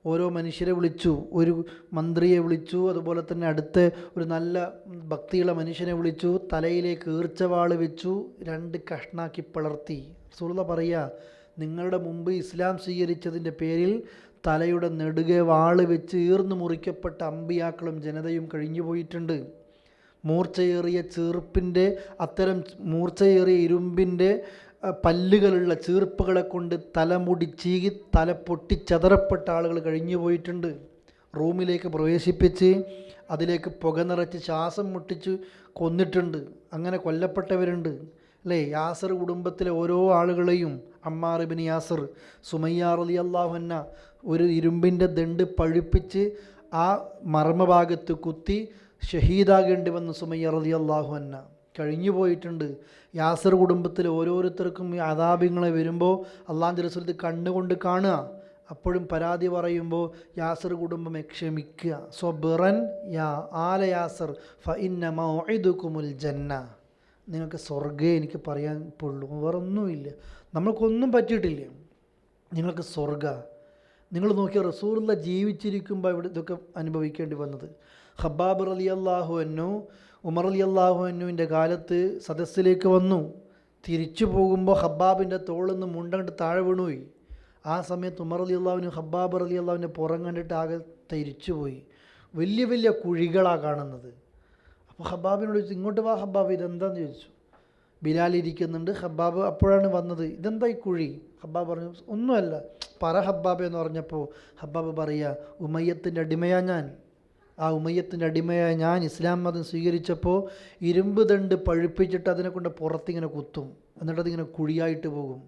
[SPEAKER 4] ഓരോ മനുഷ്യരെ വിളിച്ചു, ഒരു മന്ത്രിയെ വിളിച്ചു, അതുപോലെ തന്നെ അടുത്ത് ഒരു നല്ല ഭക്തിയുള്ള മനുഷ്യനെ വിളിച്ചു, തലയിലേക്ക് ഈർച്ചവാള് വെച്ചു, 2 കഷ്ണാക്കി പിളർത്തി. റസൂലുള്ളാഹി പറയുക, നിങ്ങളുടെ മുമ്പ് ഇസ്ലാം സ്വീകരിച്ചതിൻ്റെ പേരിൽ തലയുടെ നെടുകെ വാള് വെച്ച് ഈർന്നു മുറിക്കപ്പെട്ട അമ്പിയാക്കളും ജനതയും കഴിഞ്ഞു പോയിട്ടുണ്ട്. മൂർച്ചയേറിയ ചീർപ്പിൻ്റെ, അത്തരം മൂർച്ചയേറിയ ഇരുമ്പിൻ്റെ പല്ലുകളുള്ള ചീർപ്പുകളെ കൊണ്ട് തലമുടി ചീകി തല പൊട്ടിച്ചതറപ്പെട്ട ആളുകൾ കഴിഞ്ഞു പോയിട്ടുണ്ട്. റൂമിലേക്ക് പ്രവേശിപ്പിച്ച് അതിലേക്ക് പുക നിറച്ച് ശ്വാസം മുട്ടിച്ച് കൊന്നിട്ടുണ്ട്. അങ്ങനെ കൊല്ലപ്പെട്ടവരുണ്ട് അല്ലേ? യാസർ കുടുംബത്തിലെ ഓരോ ആളുകളെയും, അമ്മാർ ഇബ്നു യാസർ, സുമയ്യ റളിയല്ലാഹു അൻഹ ഒരു ഇരുമ്പിൻ്റെ ദണ്ട് പഴുപ്പിച്ച് ആ മർമ്മഭാഗത്ത് കുത്തി ഷഹീദാകേണ്ടി വന്ന സുമയ്യ റളിയല്ലാഹു അൻഹ കഴിഞ്ഞു പോയിട്ടുണ്ട്. യാസർ കുടുംബത്തിൽ ഓരോരുത്തർക്കും ഈ അദാബിങ്ങളെ വരുമ്പോൾ അള്ളാഹുവിൻ്റെ റസൂൽ കണ്ണുകൊണ്ട് കാണുക. അപ്പോഴും പരാതി പറയുമ്പോൾ യാസർ കുടുംബം ക്ഷമിക്കുക. സ്വബിറൻ യാ ആല യാസർ ഫഇന്ന മൗഇദുകുമുൽ ജന്ന, നിങ്ങൾക്ക് സ്വർഗ്ഗേ എനിക്ക് പറയാൻ പൊള്ളൂ, വേറൊന്നുമില്ല, നമ്മൾക്കൊന്നും പറ്റിയിട്ടില്ല, നിങ്ങൾക്ക് സ്വർഗ്ഗ. നിങ്ങൾ നോക്കിയ റസൂലുള്ള ജീവിച്ചിരിക്കുമ്പോൾ ഇവിടെ ഇതൊക്കെ അനുഭവിക്കേണ്ടി വന്നത്. ഖബ്ബാബ് റളിയല്ലാഹു അൻഹു ഉമർ റളിയല്ലാഹു അൻഹുവിൻ്റെ കാലത്ത് സദസ്സിലേക്ക് വന്നു. തിരിച്ചു പോകുമ്പോൾ ഖബ്ബാബിൻ്റെ തോളിൽ നിന്ന് മുണ്ടങ്ങട്ട് താഴെ വീണുപോയി. ആ സമയത്ത് ഉമർ റളിയല്ലാഹുവിന് ഖബ്ബാബ് റളിയല്ലാഹുവിൻ്റെ പുറം കണ്ടിട്ട് ആകെ തിരിച്ചുപോയി. വലിയ വലിയ കുഴികളാണ് കാണുന്നത്. അപ്പോൾ ഖബ്ബാബിനോട് ചോദിച്ചു, ഇങ്ങോട്ട് വാ ഖബ്ബാബ്, ഇതെന്താണെന്ന് ചോദിച്ചു. ബിലാൽ ഇരിക്കുന്നുണ്ട്. ഖബ്ബാബ് അപ്പോഴാണ് വന്നത്. ഇതെന്താ ഈ കുഴി? ഖബ്ബാബ് പറഞ്ഞു, ഒന്നുമല്ല, പറ ഖബ്ബാബ് എന്ന് പറഞ്ഞപ്പോൾ ഖബ്ബാബ് പറയുക, ഉമയ്യത്തിൻ്റെ അടിമയാണ് ഞാൻ. ആ ഉമയ്യത്തിൻ്റെ അടിമയായ ഞാൻ ഇസ്ലാം മതം സ്വീകരിച്ചപ്പോൾ ഇരുമ്പ് ദണ്ട് പഴുപ്പിച്ചിട്ട് അതിനെ കൊണ്ട് പുറത്തിങ്ങനെ കുത്തും, എന്നിട്ടതിങ്ങനെ കുഴിയായിട്ട് പോകും.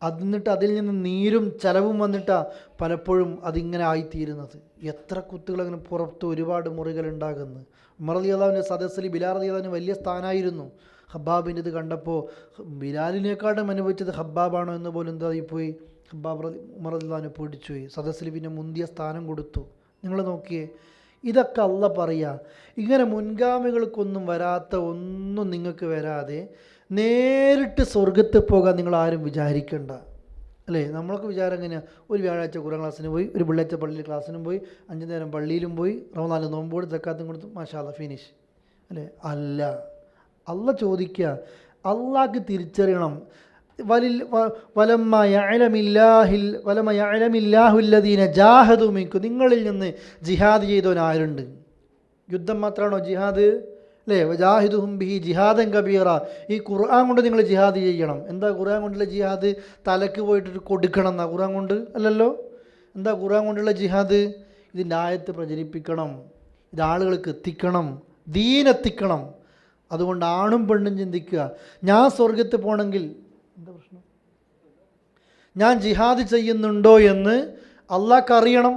[SPEAKER 4] എന്നിട്ട് അതിൽ നിന്ന് നീരും ചലവും വന്നിട്ടാണ് പലപ്പോഴും അതിങ്ങനെ ആയിത്തീരുന്നത്. എത്ര കുത്തുകൾ അങ്ങനെ പുറത്ത് ഒരുപാട് മുറികൾ ഉണ്ടാകുന്നു. ഉമർ റളിയല്ലാഹുവിൻ്റെ സദസ്സിൽ ബിലാൽ റളിയല്ലാഹുവിന് വലിയ സ്ഥാനമായിരുന്നു. ഖബ്ബാബിൻ്റെ ഇത് കണ്ടപ്പോൾ ബിലാലിനേക്കാളും അനുഭവിച്ചത് ഖബ്ബാബാണോ എന്ന് പോലും എന്തായിപ്പോയി. ഖബ്ബാബ് ഉമർ റളിയല്ലാഹുവിനെ പേടിച്ചുപോയി. സദസ്സിൽ പിന്നെ മുന്തിയ സ്ഥാനം കൊടുത്തു. നിങ്ങൾ നോക്കിയേ, ഇതൊക്കെ അല്ല പറയുക. ഇങ്ങനെ മുൻഗാമികൾക്കൊന്നും വരാത്ത ഒന്നും നിങ്ങൾക്ക് വരാതെ നേരിട്ട് സ്വർഗത്തിൽ പോകാൻ നിങ്ങൾ ആരും വിചാരിക്കണ്ട അല്ലേ? നമ്മളൊക്കെ വിചാരം എങ്ങനെയാണ്? ഒരു വ്യാഴാഴ്ച ഖുർആൻ ക്ലാസ്സിന് പോയി, ഒരു വെള്ളിയാഴ്ച പള്ളിയിൽ ക്ലാസ്സിനും പോയി, 5 നേരം പള്ളിയിലും പോയി, റമദാനിൽ നോമ്പോട് സക്കാത്തും കൊടുത്തു, മാഷാ അല്ലാഹ് ഫിനിഷ് അല്ലേ? അല്ല, അല്ല ചോദിക്കുക, അള്ളാഹ്ക്ക് തിരിച്ചറിയണം. വലമ്മ യഅലമില്ലാഹുല്ലദീന ജാഹദു മിൻകും, നിങ്ങളിൽ നിന്ന് ജിഹാദ് ചെയ്തവൻ ആരുണ്ട്? യുദ്ധം മാത്രമാണോ ജിഹാദ്? അല്ലേ? വജാഹിദുഹും ബിഹി ജിഹാദൻ കബീറ, ഈ ഖുർആൻ കൊണ്ട് നിങ്ങൾ ജിഹാദ് ചെയ്യണം. എന്താ ഖുർആൻ കൊണ്ടുള്ള ജിഹാദ്? തലക്ക് പോയിട്ട് കൊടുക്കണം എന്നാ ഖുർആൻ കൊണ്ട്? അല്ലല്ലോ. എന്താ ഖുർആൻ കൊണ്ടുള്ള ജിഹാദ്? ഇതിൻ്റെ ആയത്ത് പ്രചരിപ്പിക്കണം, ഇത് ആളുകൾക്ക് എത്തിക്കണം, ദീനെത്തിക്കണം. അതുകൊണ്ട് ആണും പെണ്ണും ചിന്തിക്കുക, ഞാൻ സ്വർഗത്ത് പോകണമെങ്കിൽ എന്താ പ്രശ്നം? ഞാൻ ജിഹാദ് ചെയ്യുന്നുണ്ടോ എന്ന് അള്ളാഹ്ക്ക് അറിയണം.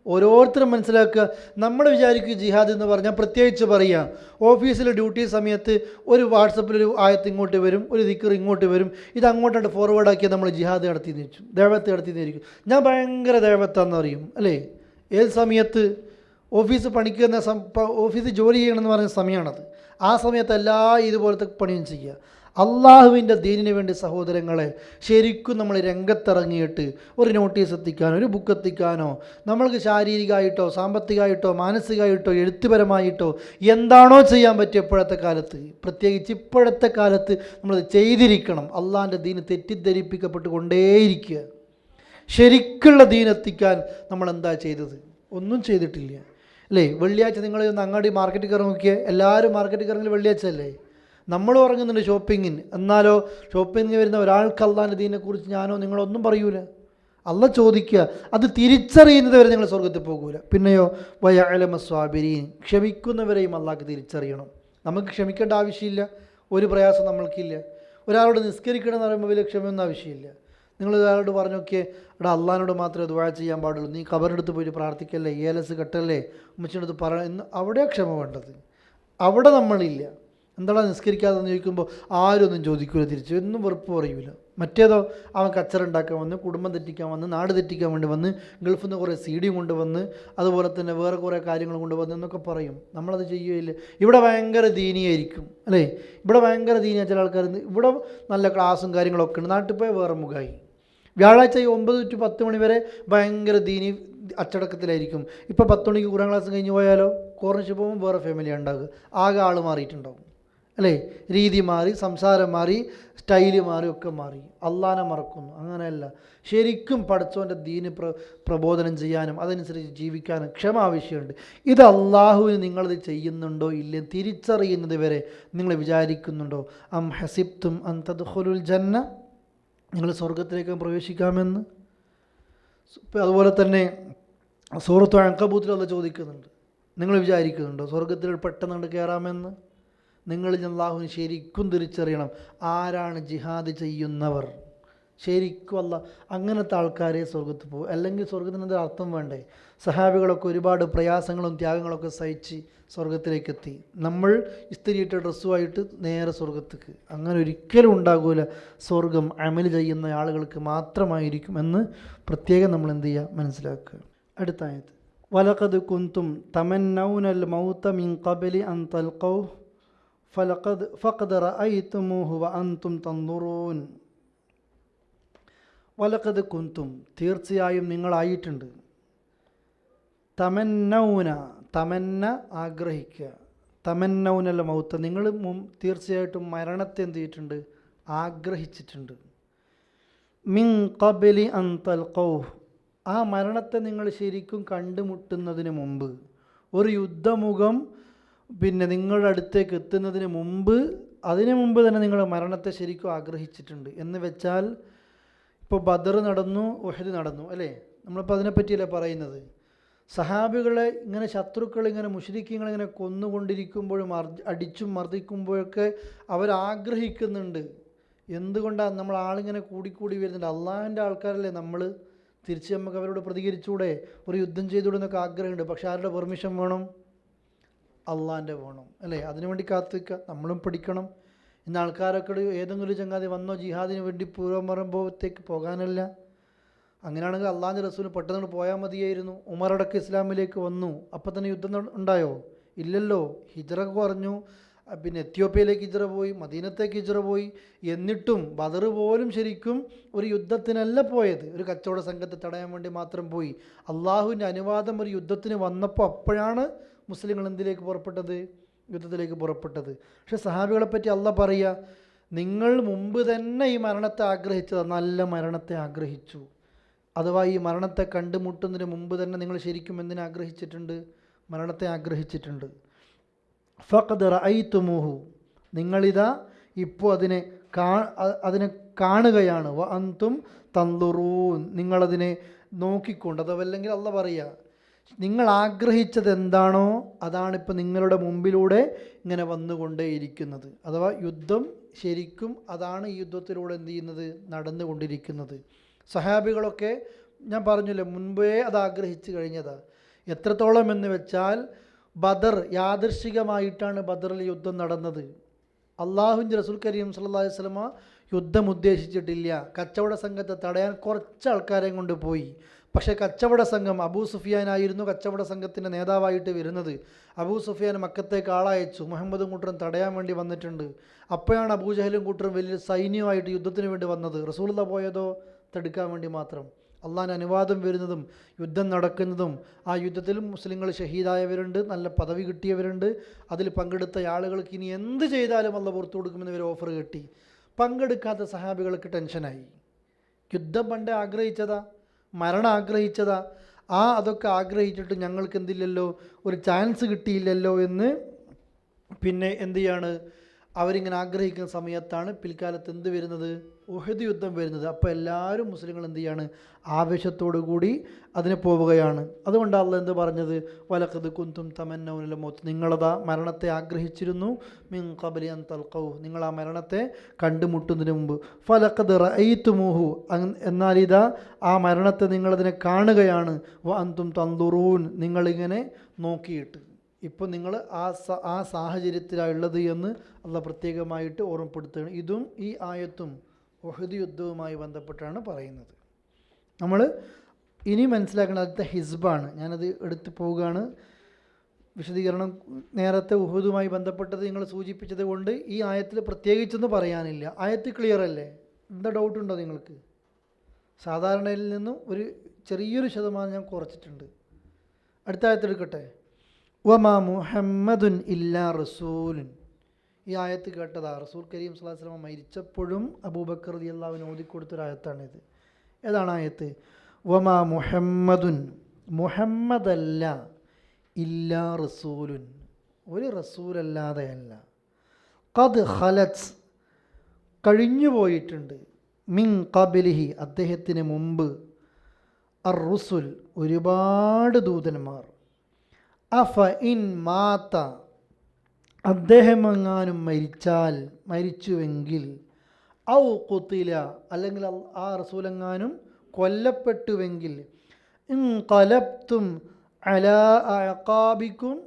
[SPEAKER 4] ഓരോരുത്തരും മനസ്സിലാക്കുക. നമ്മൾ വിചാരിക്കുക ജിഹാദ് എന്ന് പറഞ്ഞാൽ പ്രത്യേകിച്ച് പറയുക, ഓഫീസിൽ ഡ്യൂട്ടി സമയത്ത് ഒരു വാട്സപ്പിലൊരു ആയത്ത് ഇങ്ങോട്ട് വരും, ഒരു ദിക്ർ ഇങ്ങോട്ട് വരും, ഇത് അങ്ങോട്ടായിട്ട് ഫോർവേഡ് ആക്കിയാൽ നമ്മൾ ജിഹാദ് നടത്തിയെന്ന് വെച്ചു, ദേവത്ത് നടത്തിയെന്നിരിക്കും. ഞാൻ ഭയങ്കര ദേവത്താന്ന് അറിയും അല്ലേ? ഏത് സമയത്ത്? ഓഫീസ് പണിക്കുന്ന ഓഫീസിൽ ജോലി ചെയ്യണമെന്ന് പറയുന്ന സമയമാണത്. ആ സമയത്ത് എല്ലാ ഇതുപോലത്തെ പണിയും ചെയ്യുക. അള്ളാഹുവിൻ്റെ ദീനിന് വേണ്ടി സഹോദരങ്ങളെ ശരിക്കും നമ്മൾ രംഗത്തിറങ്ങിയിട്ട് ഒരു നോട്ടീസ് എത്തിക്കാനോ ഒരു ബുക്ക് എത്തിക്കാനോ നമ്മൾക്ക് ശാരീരികമായിട്ടോ സാമ്പത്തികമായിട്ടോ മാനസികമായിട്ടോ എഴുത്തുപരമായിട്ടോ എന്താണോ ചെയ്യാൻ പറ്റിയ ഇപ്പോഴത്തെ കാലത്ത്, പ്രത്യേകിച്ച് ഇപ്പോഴത്തെ കാലത്ത് നമ്മളത് ചെയ്തിരിക്കണം. അള്ളാഹിൻ്റെ ദീന് തെറ്റിദ്ധരിപ്പിക്കപ്പെട്ട് കൊണ്ടേയിരിക്കുക. ശരിക്കുള്ള ദീനെത്തിക്കാൻ നമ്മൾ എന്താ ചെയ്തത്? ഒന്നും ചെയ്തിട്ടില്ല അല്ലേ? വെള്ളിയാഴ്ച നിങ്ങൾ ഒന്ന് അങ്ങാടി മാർക്കറ്റിൽ കയറി നോക്കിയാൽ എല്ലാവരും മാർക്കറ്റിൽ കയറെങ്കിൽ വെള്ളിയാഴ്ച അല്ലേ? നമ്മൾ ഉറങ്ങുന്നുണ്ട് ഷോപ്പിങ്ങിന്, എന്നാലോ ഷോപ്പിങ്ങിന് വരുന്ന ഒരാൾക്ക് അള്ളാഹിൻ്റെ ദീനെക്കുറിച്ച് ഞാനോ നിങ്ങളോ ഒന്നും പറയൂല. അള്ളാഹ് ചോദിക്കുക, അത് തിരിച്ചറിയുന്നത് വരെ നിങ്ങൾ സ്വർഗത്തിൽ പോകൂല. പിന്നെയോ വയഅലമ സ്വാബിരീൻ, ക്ഷമിക്കുന്നവരെയും അള്ളാഹ്ക്ക് തിരിച്ചറിയണം. നമുക്ക് ക്ഷമിക്കേണ്ട ആവശ്യമില്ല, ഒരു പ്രയാസം നമ്മൾക്കില്ല. ഒരാളോട് നിസ്കരിക്കണം എന്ന് പറയുമ്പോൾ വലിയ ക്ഷമയൊന്നും ആവശ്യമില്ല. നിങ്ങൾ ഒരാളോട് പറഞ്ഞു നോക്കിയേ, എടാ അള്ളാഹിനോട് മാത്രമേ ദുആ ചെയ്യാൻ പാടുള്ളൂ, നീ ഖബറിനടുത്ത് പോയിട്ട് പ്രാർത്ഥിക്കല്ലേ, ഏലസ് കെട്ടല്ലേ, ഉമ്മച്ചിനടുത്ത് എന്ന് അവിടെയാണ് ക്ഷമ വേണ്ടത്. അവിടെ നമ്മളില്ല. എന്താടാ നിസ്കരിക്കാതെന്ന് ചോദിക്കുമ്പോൾ ആരും ഒന്നും ചോദിക്കൂല, തിരിച്ചു എന്നും വെറുപ്പ് പറയൂല. മറ്റേതോ അവൻ കച്ചറുണ്ടാക്കാൻ വന്ന്, കുടുംബം തെറ്റിക്കാൻ വന്ന്, നാട് തെറ്റിക്കാൻ വേണ്ടി വന്ന്, ഗൾഫിൽ നിന്ന് കുറേ CD കൊണ്ടുവന്ന്, അതുപോലെ തന്നെ വേറെ കുറേ കാര്യങ്ങൾ കൊണ്ടുവന്ന് എന്നൊക്കെ പറയും. നമ്മളത് ചെയ്യുകയില്ല. ഇവിടെ ഭയങ്കര ദീനിയായിരിക്കും അല്ലേ? ഇവിടെ ഭയങ്കര ദീനിയ ചില ആൾക്കാർ. ഇവിടെ നല്ല ക്ലാസ്സും കാര്യങ്ങളൊക്കെ ഉണ്ട്, നാട്ടിൽ പോയാൽ വേറെ മുഖമായി. വ്യാഴാഴ്ച 9 to 10 മണി വരെ ഭയങ്കര ദീനി അച്ചടക്കത്തിലായിരിക്കും. ഇപ്പോൾ 10 മണിക്ക് ഖുർആൻ ക്ലാസ് കഴിഞ്ഞ് പോയാലോ കോർണിഷ് പോകുമ്പോൾ വേറെ ഫാമിലിയാണ് ഉണ്ടാകുക. ആകെ ആൾ മാറിയിട്ടുണ്ടാവും അല്ലേ? രീതി മാറി, സംസാരം മാറി, സ്റ്റൈല് മാറി, ഒക്കെ മാറി. അള്ളാനെ മറക്കുന്നു. അങ്ങനെയല്ല. ശരിക്കും പടച്ചോൻ്റെ ദീന് പ്രബോധനം ചെയ്യാനും അതനുസരിച്ച് ജീവിക്കാനും ക്ഷമ ആവശ്യമുണ്ട്. ഇത് അള്ളാഹുവിന് നിങ്ങളിത് ചെയ്യുന്നുണ്ടോ ഇല്ലേ തിരിച്ചറിയുന്നത് വരെ നിങ്ങൾ വിചാരിക്കുന്നുണ്ടോ? അം ഹസിബ്തും അൻ തദ്ഖുലുൽ ജന്ന, നിങ്ങൾ സ്വർഗത്തിലേക്ക് പ്രവേശിക്കാമെന്ന്. അതുപോലെ തന്നെ സൂറത്തുൽ അൻകബൂത്തിൽ അള്ളാഹ് ചോദിക്കുന്നുണ്ട്, നിങ്ങൾ വിചാരിക്കുന്നുണ്ടോ സ്വർഗത്തിൽ പെട്ടെന്ന് കയറാമെന്ന്? നിങ്ങൾ അല്ലാഹുവിനെ ശരിക്കും തിരിച്ചറിയണം. ആരാണ് ജിഹാദ് ചെയ്യുന്നവർ? ശരിക്കും അല്ല അങ്ങനത്തെ ആൾക്കാരെ സ്വർഗത്ത് പോകും. അല്ലെങ്കിൽ സ്വർഗത്തിനത് അർത്ഥം വേണ്ടേ? സഹാബികളൊക്കെ ഒരുപാട് പ്രയാസങ്ങളും ത്യാഗങ്ങളൊക്കെ സഹിച്ച് സ്വർഗത്തിലേക്ക് എത്തി. നമ്മൾ ഇസ്തിരിയിട്ട ഡ്രസ്സുമായിട്ട് നേരെ സ്വർഗത്തേക്ക്. അങ്ങനെ ഒരിക്കലും ഉണ്ടാകില്ല. സ്വർഗം അമൽ ചെയ്യുന്ന ആളുകൾക്ക് മാത്രമായിരിക്കും എന്ന് പ്രത്യേകം നമ്മൾ എന്ത് ചെയ്യുക, മനസ്സിലാക്കുക. അടുത്ത ആയത്ത്, വലഖദ് കുന്തും തമന്നൗനൽ മൗത മിൻ ഖബലി അൻ തൽഖൗഹു ഫഖദ് റഅയ്തുമൂഹു വഅൻതും തൻദുറൂൻ. വലഖദ് കുന്തും, തീർച്ചയായും നിങ്ങളായിട്ടുണ്ട്. തമന്നൗന, തമന്ന ആഗ്രഹിക്കുക, തമന്നൗനൽ മൗത്ത, നിങ്ങൾ തീർച്ചയായിട്ടും മരണത്തെ എന്ത് ചെയ്തിട്ടുണ്ട്? ആഗ്രഹിച്ചിട്ടുണ്ട്. മിൻ ഖബലി അൻ തൽഖൗഹു, ആ മരണത്തെ നിങ്ങൾ ശരിക്കും കണ്ടുമുട്ടുന്നതിന് മുമ്പ്, ഒരു യുദ്ധമുഖം നിങ്ങളുടെ അടുത്തേക്ക് എത്തുന്നതിന് മുമ്പ്, അതിനു മുമ്പ് തന്നെ നിങ്ങൾ മരണത്തെ ശരിക്കും ആഗ്രഹിച്ചിട്ടുണ്ട്. എന്ന് വെച്ചാൽ ഇപ്പോൾ ബദർ നടന്നു, ഉഹദ് നടന്നു അല്ലേ? നമ്മളിപ്പോൾ അതിനെപ്പറ്റിയല്ലേ പറയുന്നത്. സഹാബികളെ ഇങ്ങനെ ശത്രുക്കൾ ഇങ്ങനെ മുശ്രിക്കീങ്ങൾ ഇങ്ങനെ കൊന്നുകൊണ്ടിരിക്കുമ്പോഴും അടിച്ചും മർദ്ദിക്കുമ്പോഴൊക്കെ അവരാഗ്രഹിക്കുന്നുണ്ട്. എന്തുകൊണ്ടാണ് നമ്മൾ ആളിങ്ങനെ കൂടിക്കൂടി വരുന്നുണ്ട്? അള്ളാഹിൻ്റെ ആൾക്കാരല്ലേ നമ്മൾ, തിരിച്ച് നമുക്ക് അവരോട് പ്രതികരിച്ചൂടെ, ഒരു യുദ്ധം ചെയ്തുകൂടെ എന്നൊക്കെ ആഗ്രഹമുണ്ട്. പക്ഷെ ആരുടെ പെർമിഷൻ വേണം? അള്ളാഹിൻ്റെ വേണം അല്ലേ? അതിനുവേണ്ടി കാത്തിക്കുക. നമ്മളും പഠിക്കണം. ഇന്ന് ആൾക്കാരൊക്കെ ഏതെങ്കിലും ഒരു ചങ്ങാതി വന്നോ ജിഹാദിന് വേണ്ടി പൂർവ്വമറുമ്പോഴത്തേക്ക് പോകാനല്ല. അങ്ങനെയാണെങ്കിൽ അള്ളാഹിൻ്റെ റസൂൽ പെട്ടെന്ന് പോയാൽ മതിയായിരുന്നു. ഉമറടക്കം ഇസ്ലാമിലേക്ക് വന്നു, അപ്പം തന്നെ യുദ്ധം ഉണ്ടായോ? ഇല്ലല്ലോ. ഹിജ്റ കുറഞ്ഞു, എത്യോപ്യയിലേക്ക് ഹിജ്റ പോയി, മദീനത്തേക്ക് ഹിജ്റ പോയി. എന്നിട്ടും ബദർ പോലും ശരിക്കും ഒരു യുദ്ധത്തിനല്ല പോയത്, ഒരു കച്ചവട സംഘത്തെ തടയാൻ വേണ്ടി മാത്രം പോയി. അള്ളാഹുവിൻ്റെ അനുവാദം ഒരു യുദ്ധത്തിന് വന്നപ്പോൾ അപ്പോഴാണ് മുസ്ലിങ്ങൾ എന്തിലേക്ക് പുറപ്പെട്ടത്? യുദ്ധത്തിലേക്ക് പുറപ്പെട്ടത്. പക്ഷേ സഹാബികളെപ്പറ്റി അള്ളാഹ് പറയുക, നിങ്ങൾ മുമ്പ് തന്നെ ഈ മരണത്തെ ആഗ്രഹിച്ചതാണ്, നല്ല മരണത്തെ ആഗ്രഹിച്ചു. അഥവാ ഈ മരണത്തെ കണ്ടുമുട്ടുന്നതിന് മുമ്പ് തന്നെ നിങ്ങൾ ശരിക്കും എന്തിനെ ആഗ്രഹിച്ചിട്ടുണ്ട്? മരണത്തെ ആഗ്രഹിച്ചിട്ടുണ്ട്. ഫഖദ് റഅയ്തുമൂഹു, നിങ്ങളിതാ ഇപ്പോൾ അതിനെ കാണുകയാണ്. വ അൻതും തൻദുറൂൻ, നിങ്ങളതിനെ നോക്കിക്കൊണ്ട്. അതല്ലെങ്കിൽ അള്ളാഹ് പറയുക, നിങ്ങൾ ആഗ്രഹിച്ചത് എന്താണോ അതാണിപ്പോൾ നിങ്ങളുടെ മുമ്പിലൂടെ ഇങ്ങനെ വന്നുകൊണ്ടേയിരിക്കുന്നത്. അഥവാ യുദ്ധം ശരിക്കും അതാണ് ഈ യുദ്ധത്തിലൂടെ എന്ത് ചെയ്യുന്നത്? നടന്നുകൊണ്ടിരിക്കുന്നത്. സഹാബികളൊക്കെ ഞാൻ പറഞ്ഞില്ലേ മുൻപേ അത് ആഗ്രഹിച്ചു കഴിഞ്ഞതാണ്. എത്രത്തോളം എന്ന് വെച്ചാൽ ബദർ യാദൃശ്ചികമായിട്ടാണ് ബദറിൽ യുദ്ധം നടന്നത്. അള്ളാഹുവിൻ്റെ റസൂൽ കരീം സല്ലല്ലാഹു അലൈഹി വസല്ലമ യുദ്ധം ഉദ്ദേശിച്ചിട്ടില്ല. കച്ചവട സംഘത്തെ തടയാൻ കുറച്ച് ആൾക്കാരെയും കൊണ്ട് പോയി. പക്ഷേ കച്ചവട സംഘം, അബൂ സുഫിയാനായിരുന്നു കച്ചവട സംഘത്തിൻ്റെ നേതാവായിട്ട് വരുന്നത്. അബൂ സുഫിയാൻ മക്കത്തേക്ക് ആളയച്ചു, മുഹമ്മദും കൂട്ടരും തടയാൻ വേണ്ടി വന്നിട്ടുണ്ട്. അപ്പോഴാണ് അബൂജഹലും കൂട്ടരും വലിയ സൈന്യമായിട്ട് യുദ്ധത്തിന് വേണ്ടി വന്നത്. റസൂലുള്ളാഹി പോയതോ തടുക്കാൻ വേണ്ടി മാത്രം. അള്ളാഹിന് അനുവാദം വരുന്നതും യുദ്ധം നടക്കുന്നതും, ആ യുദ്ധത്തിൽ മുസ്ലിങ്ങൾ ഷഹീദായവരുണ്ട്, നല്ല പദവി കിട്ടിയവരുണ്ട്. അതിൽ പങ്കെടുത്ത ആളുകൾക്ക് ഇനി എന്ത് ചെയ്താലും അള്ളാഹ് പുറത്തു കൊടുക്കുമെന്ന് ഇവർ ഓഫർ കിട്ടി. പങ്കെടുക്കാത്ത സഹാബികൾക്ക് ടെൻഷനായി. യുദ്ധം പണ്ടേ ആഗ്രഹിച്ചതാ, മരണം ആഗ്രഹിച്ചതാ. അതൊക്കെ ആഗ്രഹിച്ചിട്ട് ഞങ്ങൾക്ക് എന്തില്ലല്ലോ, ഒരു ചാൻസ് കിട്ടിയില്ലല്ലോ എന്ന് പിന്നെ എന്ത് ചെയ്യാണ് അവരിങ്ങനെ ആഗ്രഹിക്കുന്ന സമയത്താണ് പിൽക്കാലത്ത് എന്ത് വരുന്നത്? ഉഹദ് യുദ്ധം വരുന്നത്. അപ്പോൾ എല്ലാവരും മുസ്ലിങ്ങൾ എന്ത് ചെയ്യാണ്? ആവേശത്തോടു കൂടി അതിന് പോവുകയാണ്. അതുകൊണ്ടാണ് അള്ളാഹ് എന്ത് പറഞ്ഞത്? വലഖദ് കുന്തും തമന്നൗനൽ മൗത്ത്, നിങ്ങളതാ മരണത്തെ ആഗ്രഹിച്ചിരുന്നു. മിൻ ഖബ്ലി അൻ തൽഖൗഹു, നിങ്ങൾ ആ മരണത്തെ കണ്ടുമുട്ടുന്നതിന് മുമ്പ്. ഫലഖദ് റഅയ്തുമൂഹു, എന്നാൽ ഇതാ ആ മരണത്തെ നിങ്ങളതിനെ കാണുകയാണ്. വ അൻതും തൻദുറൂൻ, നിങ്ങളിങ്ങനെ നോക്കിയിട്ട്. ഇപ്പോൾ നിങ്ങൾ ആ സാഹചര്യത്തിലാണുള്ളത് എന്ന് അള്ളാഹ് പ്രത്യേകമായിട്ട് ഓർമ്മപ്പെടുത്തുകയാണ്. ഇതും ഈ ആയത്തും ഉഹദ് യുദ്ധവുമായി ബന്ധപ്പെട്ടാണ് പറയുന്നത്. നമ്മൾ ഇനി മനസ്സിലാക്കേണ്ട അടുത്ത ഹിസ്ബാണ്. ഞാനത് എടുത്തു പോവുകയാണ്. വിശദീകരണം നേരത്തെ ഉഹദുമായി ബന്ധപ്പെട്ടത് നിങ്ങൾ സൂചിപ്പിച്ചത് കൊണ്ട് ഈ ആയത്തിൽ പ്രത്യേകിച്ചൊന്നും പറയാനില്ല. ആയത്ത് ക്ലിയർ അല്ലേ? എന്താ ഡൗട്ടുണ്ടോ നിങ്ങൾക്ക്? സാധാരണയിൽ നിന്നും ഒരു ചെറിയൊരു ശതമാനം ഞാൻ കുറച്ചിട്ടുണ്ട്. അടുത്ത ആയത്തെടുക്കട്ടെ. വമാ മുഹമ്മദുൻ ഇല്ലാ റസൂലുൻ, ഈ ആയത്ത് കേട്ടതാ റസൂൽ കരീം സ്വല്ലല്ലാഹു അലൈഹി വസല്ലം മരിച്ചപ്പോഴും അബൂബക്കർ റളിയല്ലാഹു അൻഹു ഓതിക്കൊടുത്തൊരായത്താണിത്. ഏതാണ് ആയത്ത്? വമാ മുഹമ്മദുൻ, മുഹമ്മദല്ല, ഇല്ലാ റസൂലുൻ, ഒരു റസൂലല്ലാതെയല്ല. ഖദ് ഖലത്, കഴിഞ്ഞു പോയിട്ടുണ്ട്, മിൻ ഖബ്ലിഹി, അദ്ദേഹത്തിന് മുമ്പ്, അർ റുസുൽ, ഒരുപാട് ദൂതന്മാർ. അഫ ഇൻ മാത്ത, അദ്ദേഹമെങ്ങാനും മരിച്ചുവെങ്കിൽ, ഔ ഖുതില, അല്ലെങ്കിൽ ആ റസൂലെങ്ങാനും കൊല്ലപ്പെട്ടുവെങ്കിൽ, ഇൻഖലബ്തും അലാ അഅഖാബിക്കും,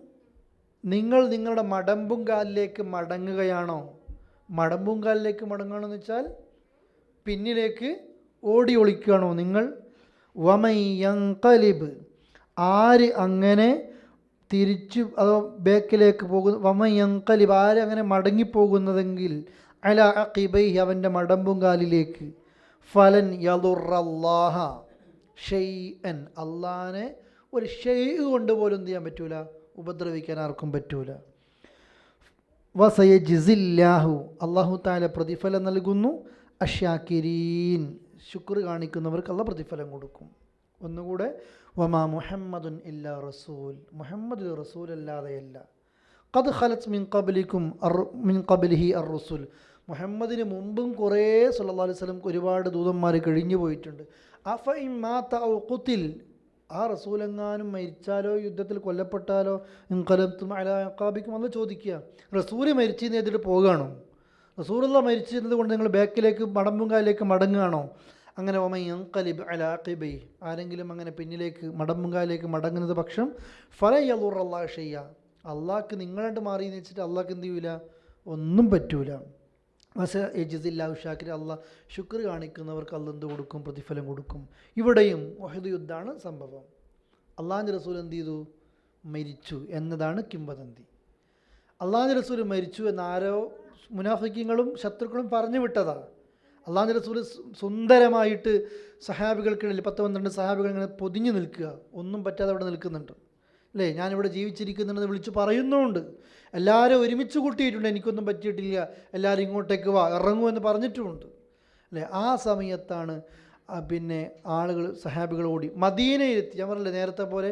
[SPEAKER 4] നിങ്ങൾ നിങ്ങളുടെ മടമ്പുംകാലിലേക്ക് മടങ്ങുകയാണോ? മടമ്പുംകാലിലേക്ക് മടങ്ങുകയാണെന്ന് വെച്ചാൽ പിന്നിലേക്ക് ഓടി ഒളിക്കുകയാണോ നിങ്ങൾ? വമൻ യൻഖലിബ്, ആര് അങ്ങനെ തിരിച്ചു അതോ ബേക്കിലേക്ക് പോകുന്നു, വമൻ യൻഖലിബ്, ആര് അങ്ങനെ മടങ്ങിപ്പോകുന്നതെങ്കിൽ, അലാ അഖിബൈഹി, അവൻ്റെ മടമ്പുംകാലിലേക്ക്, ഫലൻ യദുറല്ലാഹ ഷൈഅൻ, അള്ളാനെ ഒരു ഷെയ് കൊണ്ട് പോലും എന്ത് ചെയ്യാൻ പറ്റൂല, ഉപദ്രവിക്കാൻ ആർക്കും പറ്റൂല. വസയജിസില്ലാഹു, അള്ളാഹു തആല പ്രതിഫലം നൽകുന്നു, അശ്ശാകിരീൻ, ശുക്ർ കാണിക്കുന്നവർക്ക് അള്ളാഹ് പ്രതിഫലം കൊടുക്കും. ഒന്നുകൂടെ, വമാ മുഹമ്മദുൻ ഇല്ലാ റസൂൽ, മുഹമ്മദ് റസൂൽ അല്ലാതെയല്ല. ഖദ് ഖലത് മിൻ ഖബ്ലിഹി അർ റുസുൽ, മുഹമ്മദിന് മുമ്പും കുറേ സല്ലല്ലാഹു അലൈഹി വസല്ലം ഒരുപാട് ദൂതന്മാർ കഴിഞ്ഞു പോയിട്ടുണ്ട്. അഫ ഇൻ മാത ഔ ഖുതിൽ, ആ റസൂലെങ്ങാനും മരിച്ചാലോ യുദ്ധത്തിൽ കൊല്ലപ്പെട്ടാലോ, ഇൻഖലബ്തും അലാ അഅഖാബിക്കും, അന്ന് ചോദിക്കുക, റസൂല് മരിച്ചെന്ന് ചെയ്തിട്ട് പോകുകയാണോ? റസൂലുള്ളാഹി മരിച്ചത് കൊണ്ട് നിങ്ങൾ ബാക്കിലേക്ക് മടമ്പുംകാലിലേക്ക് മടങ്ങുകയാണോ? അങ്ങനെ വമൻ യൻഖലിബ് അലാ അഖിബൈഹി, ആരെങ്കിലും അങ്ങനെ പിന്നിലേക്ക് മടമ്പുംകാലിലേക്ക് മടങ്ങുന്നത് പക്ഷം, ഫലൻ യദുറല്ലാഹ ഷൈഅ, അള്ളാഹ്ക്ക് നിങ്ങളായിട്ട് മാറി എന്ന് വെച്ചിട്ട് അള്ളാഹ്ക്ക് എന്ത് ചെയ്യൂല, ഒന്നും പറ്റൂല. വസയജിസില്ലാഹു ഷാക്കിർ, അള്ളാഹ് ശുക്ർ കാണിക്കുന്നവർക്ക് അള്ളാഹ് എന്ത് കൊടുക്കും? പ്രതിഫലം കൊടുക്കും. ഇവിടെയും ഉഹദ് യുദ്ധമാണ് സംഭവം. അള്ളാഹിൻ്റെ റസൂൽ എന്ത് ചെയ്തു? മരിച്ചു എന്നതാണ് കിംവദന്തി. അള്ളാഹിൻ്റെ റസൂൽ മരിച്ചു എന്നാരോ മുനാഫിക്കീങ്ങളും ശത്രുക്കളും പറഞ്ഞു വിട്ടതാണ്. അള്ളാഹിൻ്റെ റസൂൽ സുന്ദരമായിട്ട് സഹാബികൾക്കിടയിൽ 10-12 സഹാബികൾ ഇങ്ങനെ പൊതിഞ്ഞു നിൽക്കുക, ഒന്നും പറ്റാതെ അവിടെ നിൽക്കുന്നുണ്ട്. അല്ലേ? ഞാനിവിടെ ജീവിച്ചിരിക്കുന്നുണ്ടെന്ന് വിളിച്ച് പറയുന്നുമുണ്ട്. എല്ലാവരും ഒരുമിച്ച് കൂട്ടിയിട്ടുണ്ട്, എനിക്കൊന്നും പറ്റിയിട്ടില്ല, എല്ലാവരും ഇങ്ങോട്ടേക്ക് വാ, ഇറങ്ങൂ എന്ന് പറഞ്ഞിട്ടുമുണ്ട്, അല്ലേ? ആ സമയത്താണ് പിന്നെ ആളുകൾ, സഹാബികൾ ഓടി മദീനയിലെത്തി. ഞാൻ പറഞ്ഞില്ലേ നേരത്തെ പോലെ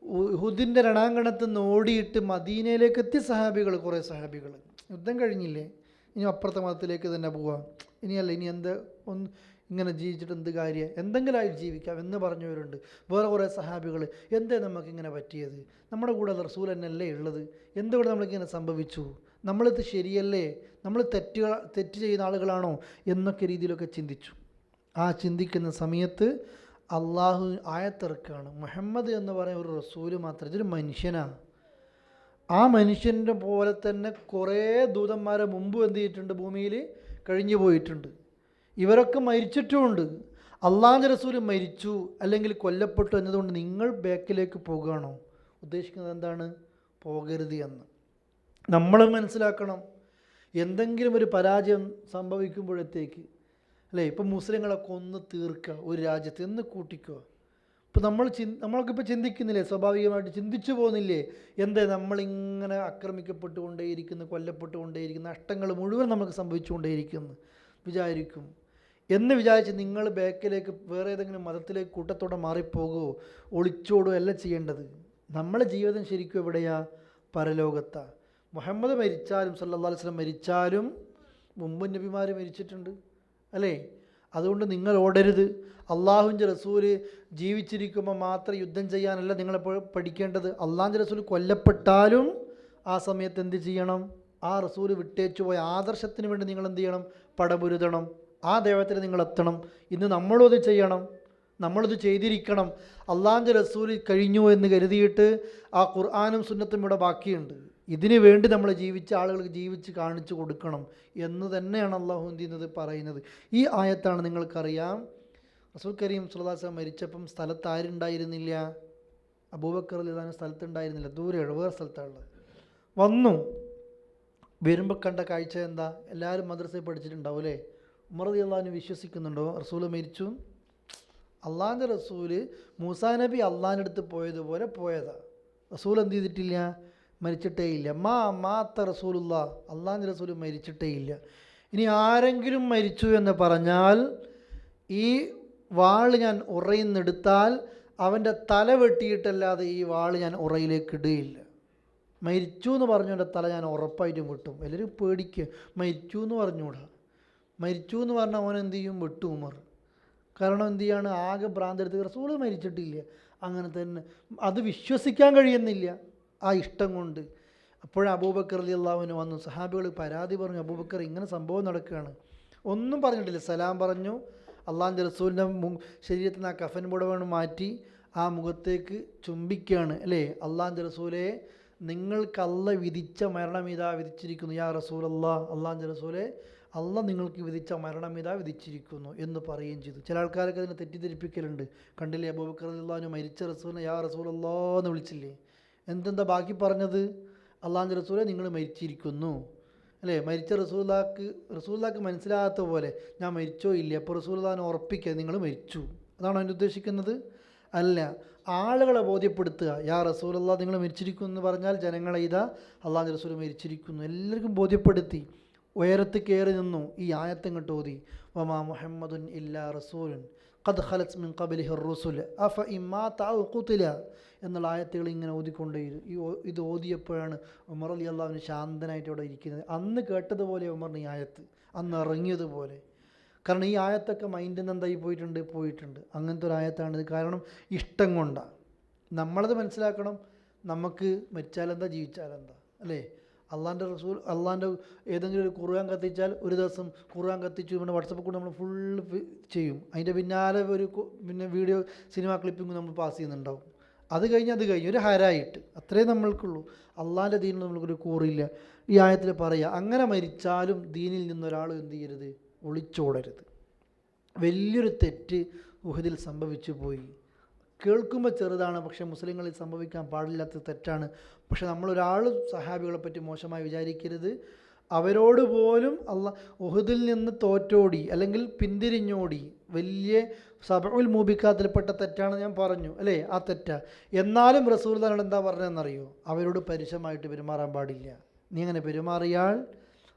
[SPEAKER 4] ഉഹുദിൻ്റെ രണാങ്കണത്തിൽ നിന്ന് ഓടിയിട്ട് മദീനയിലേക്ക് എത്തി സഹാബികൾ, കുറേ സഹാബികൾ. യുദ്ധം കഴിഞ്ഞില്ലേ, ഇനി അപ്പുറത്തെ മതത്തിലേക്ക് തന്നെ പോവാം, ഇനിയല്ല ഇനി എന്ത് ഒന്ന് ഇങ്ങനെ ജീവിച്ചിട്ട് എന്ത് കാര്യം, എന്തെങ്കിലുമായിട്ട് ജീവിക്കാം എന്ന് പറഞ്ഞവരുണ്ട്. വേറെ കുറേ സഹാബികൾ, എന്തേ നമുക്കിങ്ങനെ പറ്റിയത്, നമ്മുടെ കൂടെ റസൂൽ തന്നെയല്ലേ ഉള്ളത്, എന്തുകൊണ്ട് നമ്മൾക്കിങ്ങനെ സംഭവിച്ചു, നമ്മളിത് ശരിയല്ലേ, നമ്മൾ തെറ്റ് ചെയ്യുന്ന ആളുകളാണോ എന്നൊക്കെ രീതിയിലൊക്കെ ചിന്തിച്ചു. ആ ചിന്തിക്കുന്ന സമയത്ത് അള്ളാഹു ആയത്തിറക്കാണ്, മുഹമ്മദ് എന്ന് പറയുന്ന ഒരു റസൂല് മാത്രം, ഇതൊരു മനുഷ്യനാണ്. ആ മനുഷ്യൻ്റെ പോലെ തന്നെ കുറേ ദൂതന്മാരെ മുമ്പ് എന്ത് ചെയ്തിട്ടുണ്ട്, ഭൂമിയിൽ കഴിഞ്ഞു പോയിട്ടുണ്ട്. ഇവരൊക്കെ മരിച്ചിട്ടുമുണ്ട്. അള്ളാഹുവിൻ്റെ റസൂൽ മരിച്ചു അല്ലെങ്കിൽ കൊല്ലപ്പെട്ടു എന്നതുകൊണ്ട് നിങ്ങൾ ബാക്കിലേക്ക് പോകുകയാണോ? ഉദ്ദേശിക്കുന്നത് എന്താണ്? പോകരുത് എന്ന് നമ്മൾ മനസ്സിലാക്കണം. എന്തെങ്കിലും ഒരു പരാജയം സംഭവിക്കുമ്പോഴത്തേക്ക്, അല്ലേ, ഇപ്പം മുസ്ലിങ്ങളെ കൊന്ന് തീർക്കുക ഒരു രാജ്യത്ത് എന്ന് കൂട്ടിക്കുക. ഇപ്പോൾ നമ്മൾക്കിപ്പോൾ ചിന്തിക്കുന്നില്ലേ, സ്വാഭാവികമായിട്ട് ചിന്തിച്ചു പോകുന്നില്ലേ, എന്തേ നമ്മളിങ്ങനെ ആക്രമിക്കപ്പെട്ടുകൊണ്ടേയിരിക്കുന്നു, കൊല്ലപ്പെട്ടുകൊണ്ടേയിരിക്കുന്നു, നഷ്ടങ്ങൾ മുഴുവൻ നമുക്ക് സംഭവിച്ചുകൊണ്ടേയിരിക്കുന്നു വിചാരിക്കും. എന്ന് വിചാരിച്ച് നിങ്ങൾ ബാക്കിലേക്ക് വേറെ ഏതെങ്കിലും മതത്തിലേക്ക് കൂട്ടത്തോടെ മാറിപ്പോകുമോ, ഒളിച്ചോടുകയോ അല്ല ചെയ്യേണ്ടത്. നമ്മളെ ജീവിതം ശരിക്കും എവിടെയാ? പരലോകത്താണ്. മുഹമ്മദ് മരിച്ചാലും സല്ലല്ലാഹു അലൈഹി വസല്ലം മരിച്ചാലും മുമ്പ് നബിമാർ മരിച്ചിട്ടുണ്ട്, അല്ലേ? അതുകൊണ്ട് നിങ്ങൾ ഓടരുത്. അള്ളാഹുവിൻ്റെ റസൂല് ജീവിച്ചിരിക്കുമ്പോൾ മാത്രം യുദ്ധം ചെയ്യാനല്ല നിങ്ങളെപ്പോൾ പഠിക്കേണ്ടത്. അള്ളാഹുവിൻ്റെ റസൂൽ കൊല്ലപ്പെട്ടാലും ആ സമയത്ത് എന്ത് ചെയ്യണം? ആ റസൂല് വിട്ടേച്ചു പോയ ആദർശത്തിന് വേണ്ടി നിങ്ങൾ എന്ത് ചെയ്യണം? പടപുരുതണം. ആ ദൈവത്തിൽ നിങ്ങൾ എത്തണം. ഇന്ന് നമ്മളും അത് ചെയ്യണം, നമ്മളത് ചെയ്തിരിക്കണം. അള്ളാഹുവിൻ്റെ റസൂൽ കഴിഞ്ഞു എന്ന് കരുതിയിട്ട് ആ ഖുർആനും സുന്നത്തും ഇവിടെ ബാക്കിയുണ്ട്. ഇതിനു വേണ്ടി നമ്മൾ ജീവിച്ച ആളുകൾക്ക് ജീവിച്ച് കാണിച്ചു കൊടുക്കണം എന്ന് തന്നെയാണ് അള്ളാഹു എന്ത് ചെയ്യുന്നത്, പറയുന്നത്. ഈ ആയത്താണ് നിങ്ങൾക്കറിയാം. റസൂൽ കരീം സ്വല്ലല്ലാഹു അലൈഹി വസല്ലം മരിച്ചപ്പം സ്ഥലത്ത് ആരുണ്ടായിരുന്നില്ല? അബൂബക്കർ റളിയല്ലാഹു അൻഹു സ്ഥലത്തുണ്ടായിരുന്നില്ല, ദൂരെയുള്ള വേറെ സ്ഥലത്താണുള്ളത്. വന്നു വരുമ്പോൾ കണ്ട കാഴ്ച എന്താ? എല്ലാവരും മദ്രസയിൽ പഠിച്ചിട്ടുണ്ടാവും, അല്ലേ? ഉമർ റളിയല്ലാഹു അൻഹു വിശ്വസിക്കുന്നുണ്ടോ റസൂല് മരിച്ചു? അള്ളാഹിൻ്റെ റസൂല് മൂസാ നബി അള്ളാഹിൻ്റെ അടുത്ത് പോയതുപോലെ പോയതാ. റസൂൽ എന്ത് ചെയ്തിട്ടില്ല? മരിച്ചിട്ടേ ഇല്ല. മാത്ത റസൂലുള്ള, അള്ളാഹിൻ്റെ റസൂൽ മരിച്ചിട്ടേ ഇല്ല. ഇനി ആരെങ്കിലും മരിച്ചു എന്ന് പറഞ്ഞാൽ ഈ വാള് ഞാൻ ഉറയിൽ നിന്നെടുത്താൽ അവൻ്റെ തല വെട്ടിയിട്ടല്ലാതെ ഈ വാള് ഞാൻ ഉറയിലേക്ക് ഇടുകയില്ല. മരിച്ചു എന്ന് പറഞ്ഞവൻ്റെ തല ഞാൻ ഉറപ്പായിട്ടും വെട്ടും. എല്ലാവരും പേടിക്കുക, മരിച്ചു എന്ന് പറഞ്ഞുകൂടാ. മരിച്ചു എന്ന് പറഞ്ഞാൽ അവൻ എന്ത് ചെയ്യും? വെട്ടും ഉമർ. കാരണം എന്ത് ചെയ്യാണ്? ആകെ ഭ്രാന്തെടുത്ത് റസൂൽ മരിച്ചിട്ടില്ല. അങ്ങനെ തന്നെ അത് വിശ്വസിക്കാൻ കഴിയുന്നില്ല ആ ഇഷ്ടം കൊണ്ട്. അപ്പോഴേ അബൂബക്കർ റളിയല്ലാഹു അൻഹു വന്നു. സഹാബികൾ പരാതി പറഞ്ഞു, അബൂബക്കർ ഇങ്ങനെ സംഭവം നടക്കുകയാണ്. ഒന്നും പറഞ്ഞിട്ടില്ല, സലാം പറഞ്ഞു. അള്ളാഹിൻ്റെ റസൂലിൻ്റെ ശരീരത്തിൽ നിന്ന് ആ കഫൻ പുടവ മാറ്റി ആ മുഖത്തേക്ക് ചുംബിക്കുകയാണ്, അല്ലേ? അള്ളാഹിൻ്റെ റസൂലെ, നിങ്ങൾക്ക് അള്ള വിധിച്ച മരണം ഇതാ വിധിച്ചിരിക്കുന്നു. യാ റസൂലല്ലാ, അള്ളാഹിൻ്റെ റസൂലെ, അള്ള നിങ്ങൾക്ക് വിധിച്ച മരണം ഇതാ വിധിച്ചിരിക്കുന്നു എന്ന് പറയുകയും ചെയ്തു. ചില ആൾക്കാരൊക്കെ അതിനെ തെറ്റിദ്ധരിപ്പിക്കലുണ്ട്. കണ്ടില്ലേ, അബൂബക്കർ റളിയല്ലാഹു അൻഹു മരിച്ച റസൂലിനെ യാ റസൂലല്ലാ എന്ന് വിളിച്ചില്ലേ? എന്തെന്താ ബാക്കി പറഞ്ഞത്? അള്ളാഹിൻ്റെ റസൂലെ, നിങ്ങൾ മരിച്ചിരിക്കുന്നു, അല്ലേ? മരിച്ച റസൂലുള്ളാഹിക്ക് മനസ്സിലാകാത്ത പോലെ ഞാൻ മരിച്ചോ ഇല്ല, അപ്പോൾ റസൂലുള്ളാഹിനെ ഉറപ്പിക്കുക നിങ്ങൾ മരിച്ചു. അതാണോ അതിൻ്റെ ഉദ്ദേശിക്കുന്നത്? അല്ല, ആളുകളെ ബോധ്യപ്പെടുത്തുക. യാ റസൂലുള്ളാഹ് നിങ്ങൾ മരിച്ചിരിക്കുന്നു എന്ന് പറഞ്ഞാൽ ജനങ്ങളെ ഇതാ അള്ളാഹിൻ്റെ റസൂൽ മരിച്ചിരിക്കുന്നു എല്ലാവർക്കും ബോധ്യപ്പെടുത്തി. ഉയരത്ത് കയറി നിന്നു. ഈ ആയത്തങ്ങോട്ട് ഓതി, വമാ മുഹമ്മദുൻ ഇല്ലാ റസൂലുൻ ഖദ് ഖലത് മിൻ ഖബ്ലിഹി റുസുൽ അഫ ഇമ്മാത ഔ ഖുതില എന്നുള്ള ആയത്തുകൾ ഇങ്ങനെ ഓതിക്കൊണ്ടേയിരുന്നു. ഇത് ഓതിയപ്പോഴാണ് ഉമർ റളിയല്ലാഹു അൻഹു ശാന്തനായിട്ട് ഇവിടെ ഇരിക്കുന്നത്. അന്ന് കേട്ടതുപോലെ ഉമറിന് ഈ ആയത്ത് അന്ന് ഇറങ്ങിയതുപോലെ. കാരണം ഈ ആയത്തൊക്കെ മൈൻഡിൽ നിന്ന് എന്തായി പോയിട്ടുണ്ട്. അങ്ങനത്തെ ഒരു ആയത്താണിത്. കാരണം ഇഷ്ടം കൊണ്ടാണ്. നമ്മളത് മനസ്സിലാക്കണം. നമുക്ക് മരിച്ചാലെന്താ ജീവിച്ചാലെന്താ, അല്ലേ? അള്ളാഹിൻ്റെ റസൂൽ അള്ളാഹിൻ്റെ ഏതെങ്കിലും ഒരു ഖുർആൻ കത്തിച്ചാൽ ഒരു ദിവസം ഖുർആൻ കത്തിച്ചു പിന്നെ വാട്സപ്പിൽ കൂടെ നമ്മൾ ഫുള്ള് ചെയ്യും. അതിൻ്റെ പിന്നാലെ പിന്നെ വീഡിയോ സിനിമ ക്ലിപ്പിംഗ് നമ്മൾ പാസ് ചെയ്യുന്നുണ്ടാവും. അത് കഴിഞ്ഞ് ഒരു ഹരായിട്ട് അത്രേ നമ്മൾക്കുള്ളൂ. അള്ളാഹിൻ്റെ ദീനിൽ നമ്മൾക്കൊരു കൂറില്ല. ഈ ആയത്തിൽ പറയുക, അങ്ങനെ മരിച്ചാലും ദീനിൽ നിന്നൊരാൾ എന്ത് ചെയ്യരുത്? ഒളിച്ചോടരുത്. വലിയൊരു തെറ്റ് ഉഹദിൽ സംഭവിച്ചു പോയി. കേൾക്കുമ്പോൾ ചെറുതാണ്, പക്ഷേ മുസ്ലിങ്ങളിൽ സംഭവിക്കാൻ പാടില്ലാത്ത തെറ്റാണ്. പക്ഷെ നമ്മളൊരാൾ സഹാബികളെ പറ്റി മോശമായി വിചാരിക്കരുത്. അവരോട് പോലും ഉഹുദിൽ നിന്ന് തോറ്റോടി അല്ലെങ്കിൽ പിന്തിരിഞ്ഞോടി. വലിയ സബഉൽ മൂബിക്കാത്തിൽപ്പെട്ട തെറ്റാണ് ഞാൻ പറഞ്ഞു അല്ലേ, ആ തെറ്റാ. എന്നാലും റസൂലുള്ളാഹി എന്താ പറഞ്ഞതെന്നറിയോ? അവരോട് പരുഷമായിട്ട് പെരുമാറാൻ പാടില്ല. നീ അങ്ങനെ പെരുമാറിയാൽ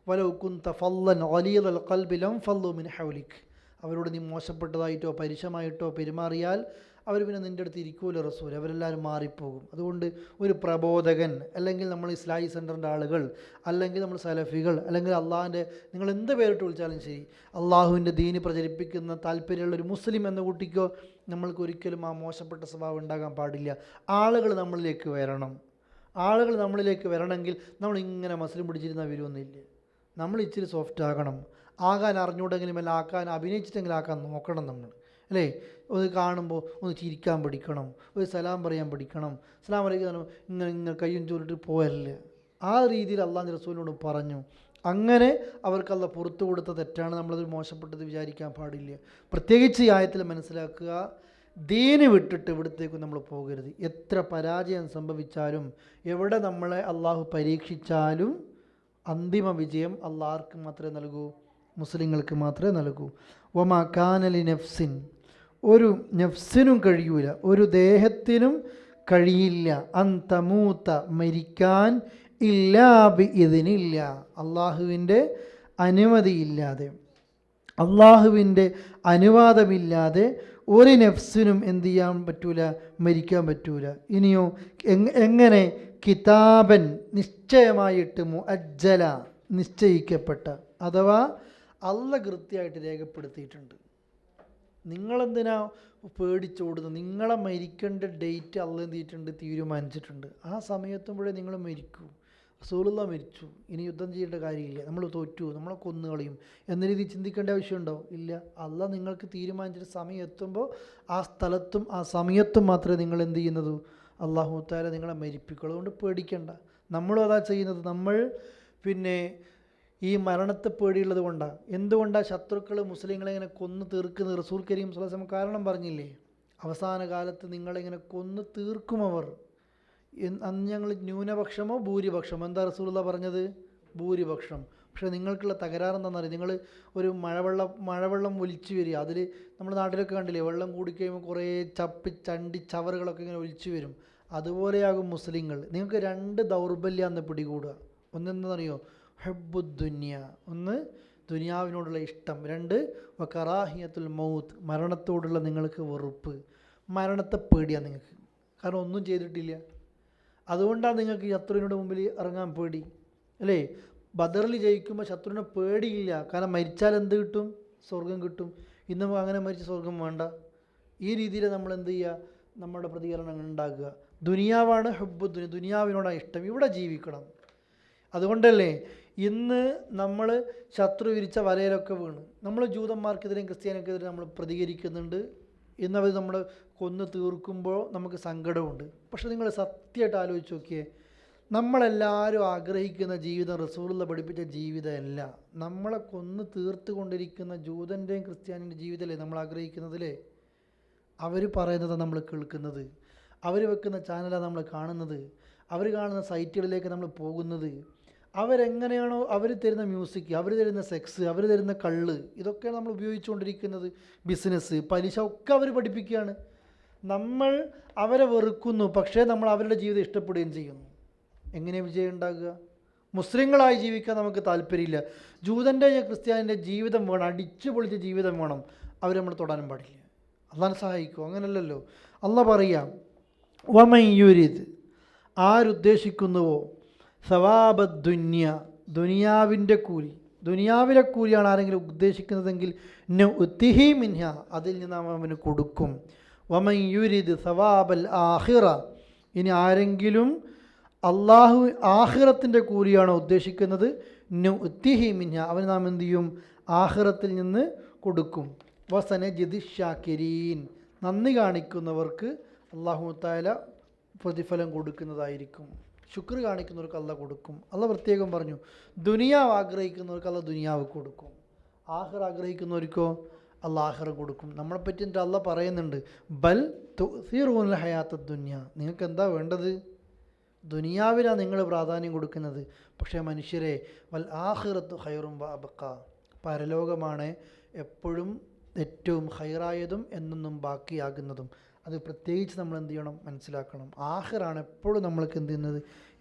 [SPEAKER 4] വലൗ കുന്ത ഫല്ലൻ ഗലീദൽ ഖൽബി ലം ഫല്ലു മിൻ ഹൗലിക്, അവരോട് നീ മോശപ്പെട്ടതായിട്ടോ പരുഷമായിട്ടോ പെരുമാറിയാൽ അവർ പിന്നെ നിൻ്റെ അടുത്ത് ഇരിക്കൂല റസൂൽ, അവരെല്ലാവരും മാറിപ്പോകും. അതുകൊണ്ട് ഒരു പ്രബോധകൻ, അല്ലെങ്കിൽ നമ്മൾ ഇസ്ലാഹി സെൻറ്ററിൻ്റെ ആളുകൾ, അല്ലെങ്കിൽ നമ്മൾ സലഫികൾ, അല്ലെങ്കിൽ അള്ളാഹിൻ്റെ, നിങ്ങൾ എന്ത് പേരിട്ട് വിളിച്ചാലും ശരി, അള്ളാഹുവിൻ്റെ ദീന് പ്രചരിപ്പിക്കുന്ന താല്പര്യമുള്ളൊരു മുസ്ലിം എന്ന കുട്ടിക്കോ നമ്മൾക്ക് ഒരിക്കലും ആ മോശപ്പെട്ട സ്വഭാവം ഉണ്ടാകാൻ പാടില്ല. ആളുകൾ നമ്മളിലേക്ക് വരണം. ആളുകൾ നമ്മളിലേക്ക് വരണമെങ്കിൽ നമ്മളിങ്ങനെ മസ്ലിം പിടിച്ചിരുന്നാൽ വരുമൊന്നുമില്ല. നമ്മൾ ഇച്ചിരി സോഫ്റ്റ് ആകണം. ആകാൻ അറിഞ്ഞൂടെങ്കിലും അല്ല, ആക്കാൻ അഭിനയിച്ചിട്ടെങ്കിലും ആക്കാൻ നോക്കണം നമ്മൾ അല്ലേ. ഒന്ന് കാണുമ്പോൾ ഒന്ന് ചിരിക്കാൻ പഠിക്കണം, ഒരു സലാം പറയാൻ പഠിക്കണം. സലാം അലൈക്കും ഇങ്ങനെ കയ്യും ചൂരിട്ട് പോയല്ലേ, ആ രീതിയിൽ അള്ളാഹുവിൻ്റെ റസൂലിനോട് പറഞ്ഞു. അങ്ങനെ അവർക്ക് അള്ളാഹ് പുറത്തു കൊടുത്ത തെറ്റാണ്, നമ്മളത് മോശപ്പെട്ടത് വിചാരിക്കാൻ പാടില്ല. പ്രത്യേകിച്ച് ഈ ആയത്തിൽ മനസ്സിലാക്കുക, ദീന് വിട്ടിട്ട് ഇവിടത്തേക്ക് നമ്മൾ പോകരുത്. എത്ര പരാജയം സംഭവിച്ചാലും, എവിടെ നമ്മളെ അള്ളാഹു പരീക്ഷിച്ചാലും അന്തിമ വിജയം അള്ളാഹ്ക്ക് മാത്രമേ നൽകൂ, മുസ്ലിങ്ങൾക്ക് മാത്രമേ നൽകൂ. വമാ കാനലി നഫ്സിൻ, ഒരു നഫ്സിനും കഴിയൂല, ഒരു ദേഹത്തിനും കഴിയില്ല, അന്തമൂത്ത മരിക്കാൻ, ഇല്ലാ ബി ഇതിനില്ല, അള്ളാഹുവിൻ്റെ അനുമതിയില്ലാതെ, അള്ളാഹുവിൻ്റെ അനുവാദമില്ലാതെ ഒരു നഫ്സിനും എന്ത് ചെയ്യാൻ പറ്റൂല, മരിക്കാൻ പറ്റൂല. ഇനിയോ എങ്ങനെ? കിതാബൻ, നിശ്ചയമായിട്ട്, മുഅജ്ജല, നിശ്ചയിക്കപ്പെട്ട, അഥവാ അള്ളാഹ് കൃത്യമായിട്ട് രേഖപ്പെടുത്തിയിട്ടുണ്ട്. നിങ്ങളെന്തിനാ പേടിച്ചോടുന്നത്? നിങ്ങളെ മരിക്കേണ്ട ഡേറ്റ് അള്ളാഹ് എന്ത് ചെയ്തിട്ടുണ്ട്, തീരുമാനിച്ചിട്ടുണ്ട്. ആ സമയത്തുമ്പോഴേ നിങ്ങൾ മരിക്കൂ. റസൂലുള്ളാഹി മരിച്ചു, ഇനി യുദ്ധം ചെയ്യേണ്ട കാര്യമില്ല, നമ്മൾ തോറ്റു, നമ്മളെ കൊന്നുകളയും എന്ന രീതിയിൽ ചിന്തിക്കേണ്ട ആവശ്യമുണ്ടോ? ഇല്ല. അള്ളാഹ് നിങ്ങൾക്ക് തീരുമാനിച്ചിട്ട് സമയം എത്തുമ്പോൾ ആ സ്ഥലത്തും ആ സമയത്തും മാത്രമേ നിങ്ങൾ എന്ത് ചെയ്യുന്നത്, അള്ളാഹു തആല നിങ്ങളെ മരിപ്പിക്കുള്ളൂ. അതുകൊണ്ട് പേടിക്കേണ്ട. നമ്മളും അതാ ചെയ്യുന്നത്. നമ്മൾ പിന്നെ ഈ മരണത്തെ പേടിയുള്ളത് കൊണ്ടാണ്. എന്തുകൊണ്ടാണ് ശത്രുക്കൾ മുസ്ലിങ്ങളെ ഇങ്ങനെ കൊന്നു തീർക്കുന്നത്? റസൂൽ കരീം സ്വല്ലല്ലാഹു അലൈഹി വസല്ലം കാരണം പറഞ്ഞില്ലേ, അവസാന കാലത്ത് നിങ്ങളിങ്ങനെ കൊന്നു തീർക്കും അവർ. അന്ന് ഞങ്ങൾ ന്യൂനപക്ഷമോ ഭൂരിപക്ഷമോ? എന്താ റസൂലുള്ളാഹി പറഞ്ഞത്? ഭൂരിപക്ഷം. പക്ഷേ നിങ്ങൾക്കുള്ള തകരാറെന്താണെന്നറിയാം, നിങ്ങൾ ഒരു മഴവെള്ളം ഒലിച്ചു വരിക, അതിൽ നമ്മുടെ നാട്ടിലൊക്കെ കണ്ടില്ലേ, വെള്ളം കൂടിക്കഴിയുമ്പോൾ കുറേ ചണ്ടി ചവറുകളൊക്കെ ഇങ്ങനെ ഒലിച്ചു വരും. അതുപോലെയാകും മുസ്ലിങ്ങൾ. നിങ്ങൾക്ക് രണ്ട് ദൗർബല്യമാണ് പിടികൂടുക. ഒന്നെന്താണെന്നറിയോ? ഹബ്ബുദ്ദുന്യ, ഒന്ന് ദുനിയാവിനോടുള്ള ഇഷ്ടം, രണ്ട് വകറാഹിയത്തുൽ മൗത്ത്, മരണത്തോടുള്ള നിങ്ങൾക്ക് വെറുപ്പ്. മരണത്തെ പേടിയാണ് നിങ്ങൾക്ക്, കാരണം ഒന്നും ചെയ്തിട്ടില്ല. അതുകൊണ്ടാണ് നിങ്ങൾക്ക് ശത്രുവിനോട് മുമ്പിൽ ഇറങ്ങാൻ പേടി അല്ലേ. ബദറിൽ ജയിക്കുമ്പോൾ ശത്രുവിനെ പേടിയില്ല, കാരണം മരിച്ചാൽ എന്ത് കിട്ടും? സ്വർഗം കിട്ടും. ഇന്ന് അങ്ങനെ മരിച്ച സ്വർഗം വേണ്ട. ഈ രീതിയിൽ നമ്മൾ എന്ത് ചെയ്യുക, നമ്മുടെ പ്രതികരണങ്ങൾ ഉണ്ടാക്കുക. ദുനിയാവാണ് ഹബ്ബുദ്ദുനിയ, ദുനിയാവിനോടാണ് ഇഷ്ടം, ഇവിടെ ജീവിക്കണം. അതുകൊണ്ടല്ലേ ഇന്ന് നമ്മൾ ശത്രു വിരിച്ച വലയിലൊക്കെ വീണ് നമ്മൾ ജൂതന്മാർക്കെതിരെയും ക്രിസ്ത്യാനിക്കെതിരെ നമ്മൾ പ്രതികരിക്കുന്നുണ്ട്. ഇന്നവർ നമ്മൾ കൊന്നു തീർക്കുമ്പോൾ നമുക്ക് സങ്കടമുണ്ട്. പക്ഷെ നിങ്ങൾ സത്യമായിട്ട് ആലോചിച്ച് നോക്കിയേ, നമ്മളെല്ലാവരും ആഗ്രഹിക്കുന്ന ജീവിതം റസൂലുള്ളാഹി പഠിപ്പിച്ച ജീവിതമല്ല. നമ്മളെ കൊന്നു തീർത്ത് കൊണ്ടിരിക്കുന്ന ജൂതൻ്റെയും ക്രിസ്ത്യാനിൻ്റെയും ജീവിതമല്ലേ നമ്മൾ ആഗ്രഹിക്കുന്നതില്ലേ. അവർ പറയുന്നത് നമ്മൾ കേൾക്കുന്നത്, അവർ വെക്കുന്ന ചാനലാണ് നമ്മൾ കാണുന്നത്, അവർ കാണുന്ന സൈറ്റുകളിലേക്ക് നമ്മൾ പോകുന്നത്. അവരെങ്ങനെയാണോ അവർ തരുന്ന മ്യൂസിക്, അവർ തരുന്ന സെക്സ്, അവർ തരുന്ന കള്ള്, ഇതൊക്കെയാണ് നമ്മൾ ഉപയോഗിച്ചുകൊണ്ടിരിക്കുന്നത്. ബിസിനസ്, പലിശ ഒക്കെ അവർ പഠിപ്പിക്കുകയാണ്. നമ്മൾ അവരെ വെറുക്കുന്നു, പക്ഷേ നമ്മൾ അവരുടെ ജീവിതം ഇഷ്ടപ്പെടുകയും ചെയ്യുന്നു. എങ്ങനെ വിജയം ഉണ്ടാകുക? മുസ്ലിങ്ങളായി ജീവിക്കാൻ നമുക്ക് താല്പര്യമില്ല. ജൂതൻ്റെ ക്രിസ്ത്യാനിൻ്റെ ജീവിതം വേണം, അടിച്ചു പൊളിച്ച ജീവിതം വേണം. അവർ നമ്മൾ തൊടാനും പാടില്ല. അള്ളാഹ് സഹായിക്കും. അങ്ങനല്ലല്ലോ. അള്ളാഹ് പറയാം, വമൻ യുരിദ്, ആരുദ്ദേശിക്കുന്നുവോ, സവാബദ്ദുന്യ, ദുനിയാവിൻ്റെ കൂലി, ദുനിയാവിലെ കൂലിയാണ് ആരെങ്കിലും ഉദ്ദേശിക്കുന്നതെങ്കിൽ നുഅ്തിഹി മിൻഹ, അതിൽ നിന്ന് അവന് കൊടുക്കും. വമൻ യുരിദ് സവാബൽ ആഖിറ, ഇനി ആരെങ്കിലും അള്ളാഹു ആഖിറത്തിൻ്റെ കൂലിയാണോ ഉദ്ദേശിക്കുന്നത്, നുഅ്തിഹി മിൻഹ, അവന് നാം എന്ത് ചെയ്യും, ആഖിറത്തിൽ നിന്ന് കൊടുക്കും. വസനജിദി ശാകിരീൻ, നന്ദി കാണിക്കുന്നവർക്ക് അല്ലാഹു തആല പ്രതിഫലം കൊടുക്കുന്നതായിരിക്കും. ശുക്ർ കാണിക്കുന്നവർക്ക് അള്ളാഹ് കൊടുക്കും. അള്ളാഹ് പ്രത്യേകം പറഞ്ഞു, ദുനിയാവ് ആഗ്രഹിക്കുന്നവർക്ക് അള്ളാഹ് ദുനിയാവ് കൊടുക്കും, ആഖിറ ആഗ്രഹിക്കുന്നവർക്കോ അള്ളാഹ് ആഖിറ കൊടുക്കും. നമ്മളെപ്പറ്റി എന്നിട്ട് അള്ളാഹ് പറയുന്നുണ്ട്, ബൽ തുസിറൂനൽ ഹയാത്തദ് ദുനിയ, നിങ്ങൾക്ക് എന്താ വേണ്ടത്? ദുനിയാവിനാണ് നിങ്ങൾ പ്രാധാന്യം കൊടുക്കുന്നത്. പക്ഷേ മനുഷ്യരെ വൽ ആഖിറത്തു ഖൈറും വ അബ്ഖ, പരലോകമാണ് എപ്പോഴും ഏറ്റവും ഖൈറായതും എന്നൊന്നും ബാക്കിയാകുന്നതും. അത് പ്രത്യേകിച്ച് നമ്മൾ എന്ത് ചെയ്യണം, മനസ്സിലാക്കണം. ആഖിറാണ് എപ്പോഴും നമ്മൾക്ക് എന്ത് ചെയ്യുന്നത്,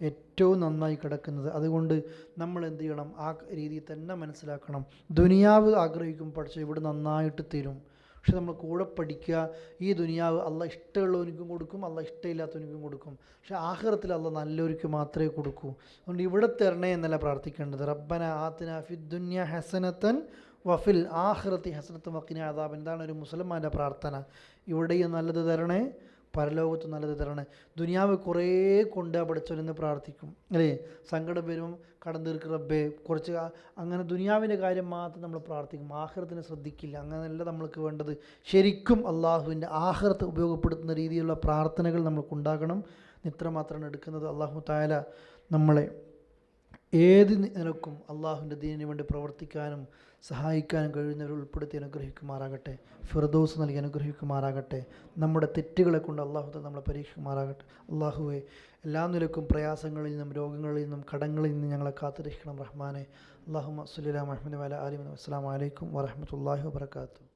[SPEAKER 4] ഏറ്റവും നന്നായി കിടക്കുന്നത്. അതുകൊണ്ട് നമ്മൾ എന്ത് ചെയ്യണം, ആ രീതിയിൽ തന്നെ മനസ്സിലാക്കണം. ദുനിയാവ് ആഗ്രഹിക്കും, പക്ഷേ ഇവിടെ നന്നായിട്ട് തരും. പക്ഷെ നമ്മൾ കൂടെ പഠിക്കുക, ഈ ദുനിയാവ് അള്ളാഹ് ഇഷ്ടമുള്ളവനിക്കും കൊടുക്കും, അള്ളാഹ് ഇഷ്ടമില്ലാത്തവനിക്കും കൊടുക്കും. പക്ഷെ ആഖിറത്തിൽ അള്ളാഹ് നല്ലവർക്ക് മാത്രമേ കൊടുക്കൂ. അതുകൊണ്ട് ഇവിടെ തരണേ എന്നല്ല പ്രാർത്ഥിക്കേണ്ടത്. റബ്ബന ആതിന ഫിദ്ദുനിയ ഹസനത്തൻ വഫിൽ ആഖിറത്തി ഹസനത്തും വഖിന അദാബ്. എന്താണ് ഒരു മുസൽമാൻ്റെ പ്രാർത്ഥന? ഇവിടെയും നല്ലത് തരണേ, പരലോകത്ത് നല്ലത് തരണേ. ദുനിയാവ് കുറേ കൊണ്ടാ പഠിച്ചവരെന്ന് പ്രാർത്ഥിക്കും അല്ലേ? സങ്കടം വരുമ്പം കടം തീർക്ക് റബ്ബേ, കുറച്ച് അങ്ങനെ ദുനിയാവിൻ്റെ കാര്യം മാത്രം നമ്മൾ പ്രാർത്ഥിക്കും, ആഖിറത്തിനെ ശ്രദ്ധിക്കില്ല. അങ്ങനെയല്ല നമ്മൾക്ക് വേണ്ടത്. ശരിക്കും അള്ളാഹുവിൻ്റെ ആഖിറത്ത് ഉപയോഗപ്പെടുത്തുന്ന രീതിയിലുള്ള പ്രാർത്ഥനകൾ നമ്മൾക്കുണ്ടാകണം. ഇത്രമാത്രമാണ് എടുക്കുന്നത്. അള്ളാഹു തആല നമ്മളെ ഏത് നിലക്കും അള്ളാഹുവിൻ്റെ ദീനിന് വേണ്ടി പ്രവർത്തിക്കാനും സഹായിക്കാനും കഴിയുന്നവർ ഉൾപ്പെടുത്തി അനുഗ്രഹിക്കുമാറാകട്ടെ. ഫിർദൗസ് നൽകി അനുഗ്രഹിക്കുമാറാകട്ടെ. നമ്മുടെ തെറ്റുകളെ കൊണ്ട് അള്ളാഹു നമ്മളെ പരീക്ഷിക്കുമാറാകട്ടെ. അള്ളാഹുവെ, എല്ലാ നിലക്കും പ്രയാസങ്ങളിൽ നിന്നും രോഗങ്ങളിൽ നിന്നും കടങ്ങളിൽ നിന്നും ഞങ്ങളെ കാത്തുരക്ഷിക്കണം റഹ്മാനെ. അല്ലാഹുമ്മ സ്വല്ലി അലാ മുഹമ്മദ് വഅലാ ആലിഹി വസല്ലം. അസ്സലാമു അലൈക്കും വറഹ്മത്തുള്ളാഹി വബറകാതുഹു.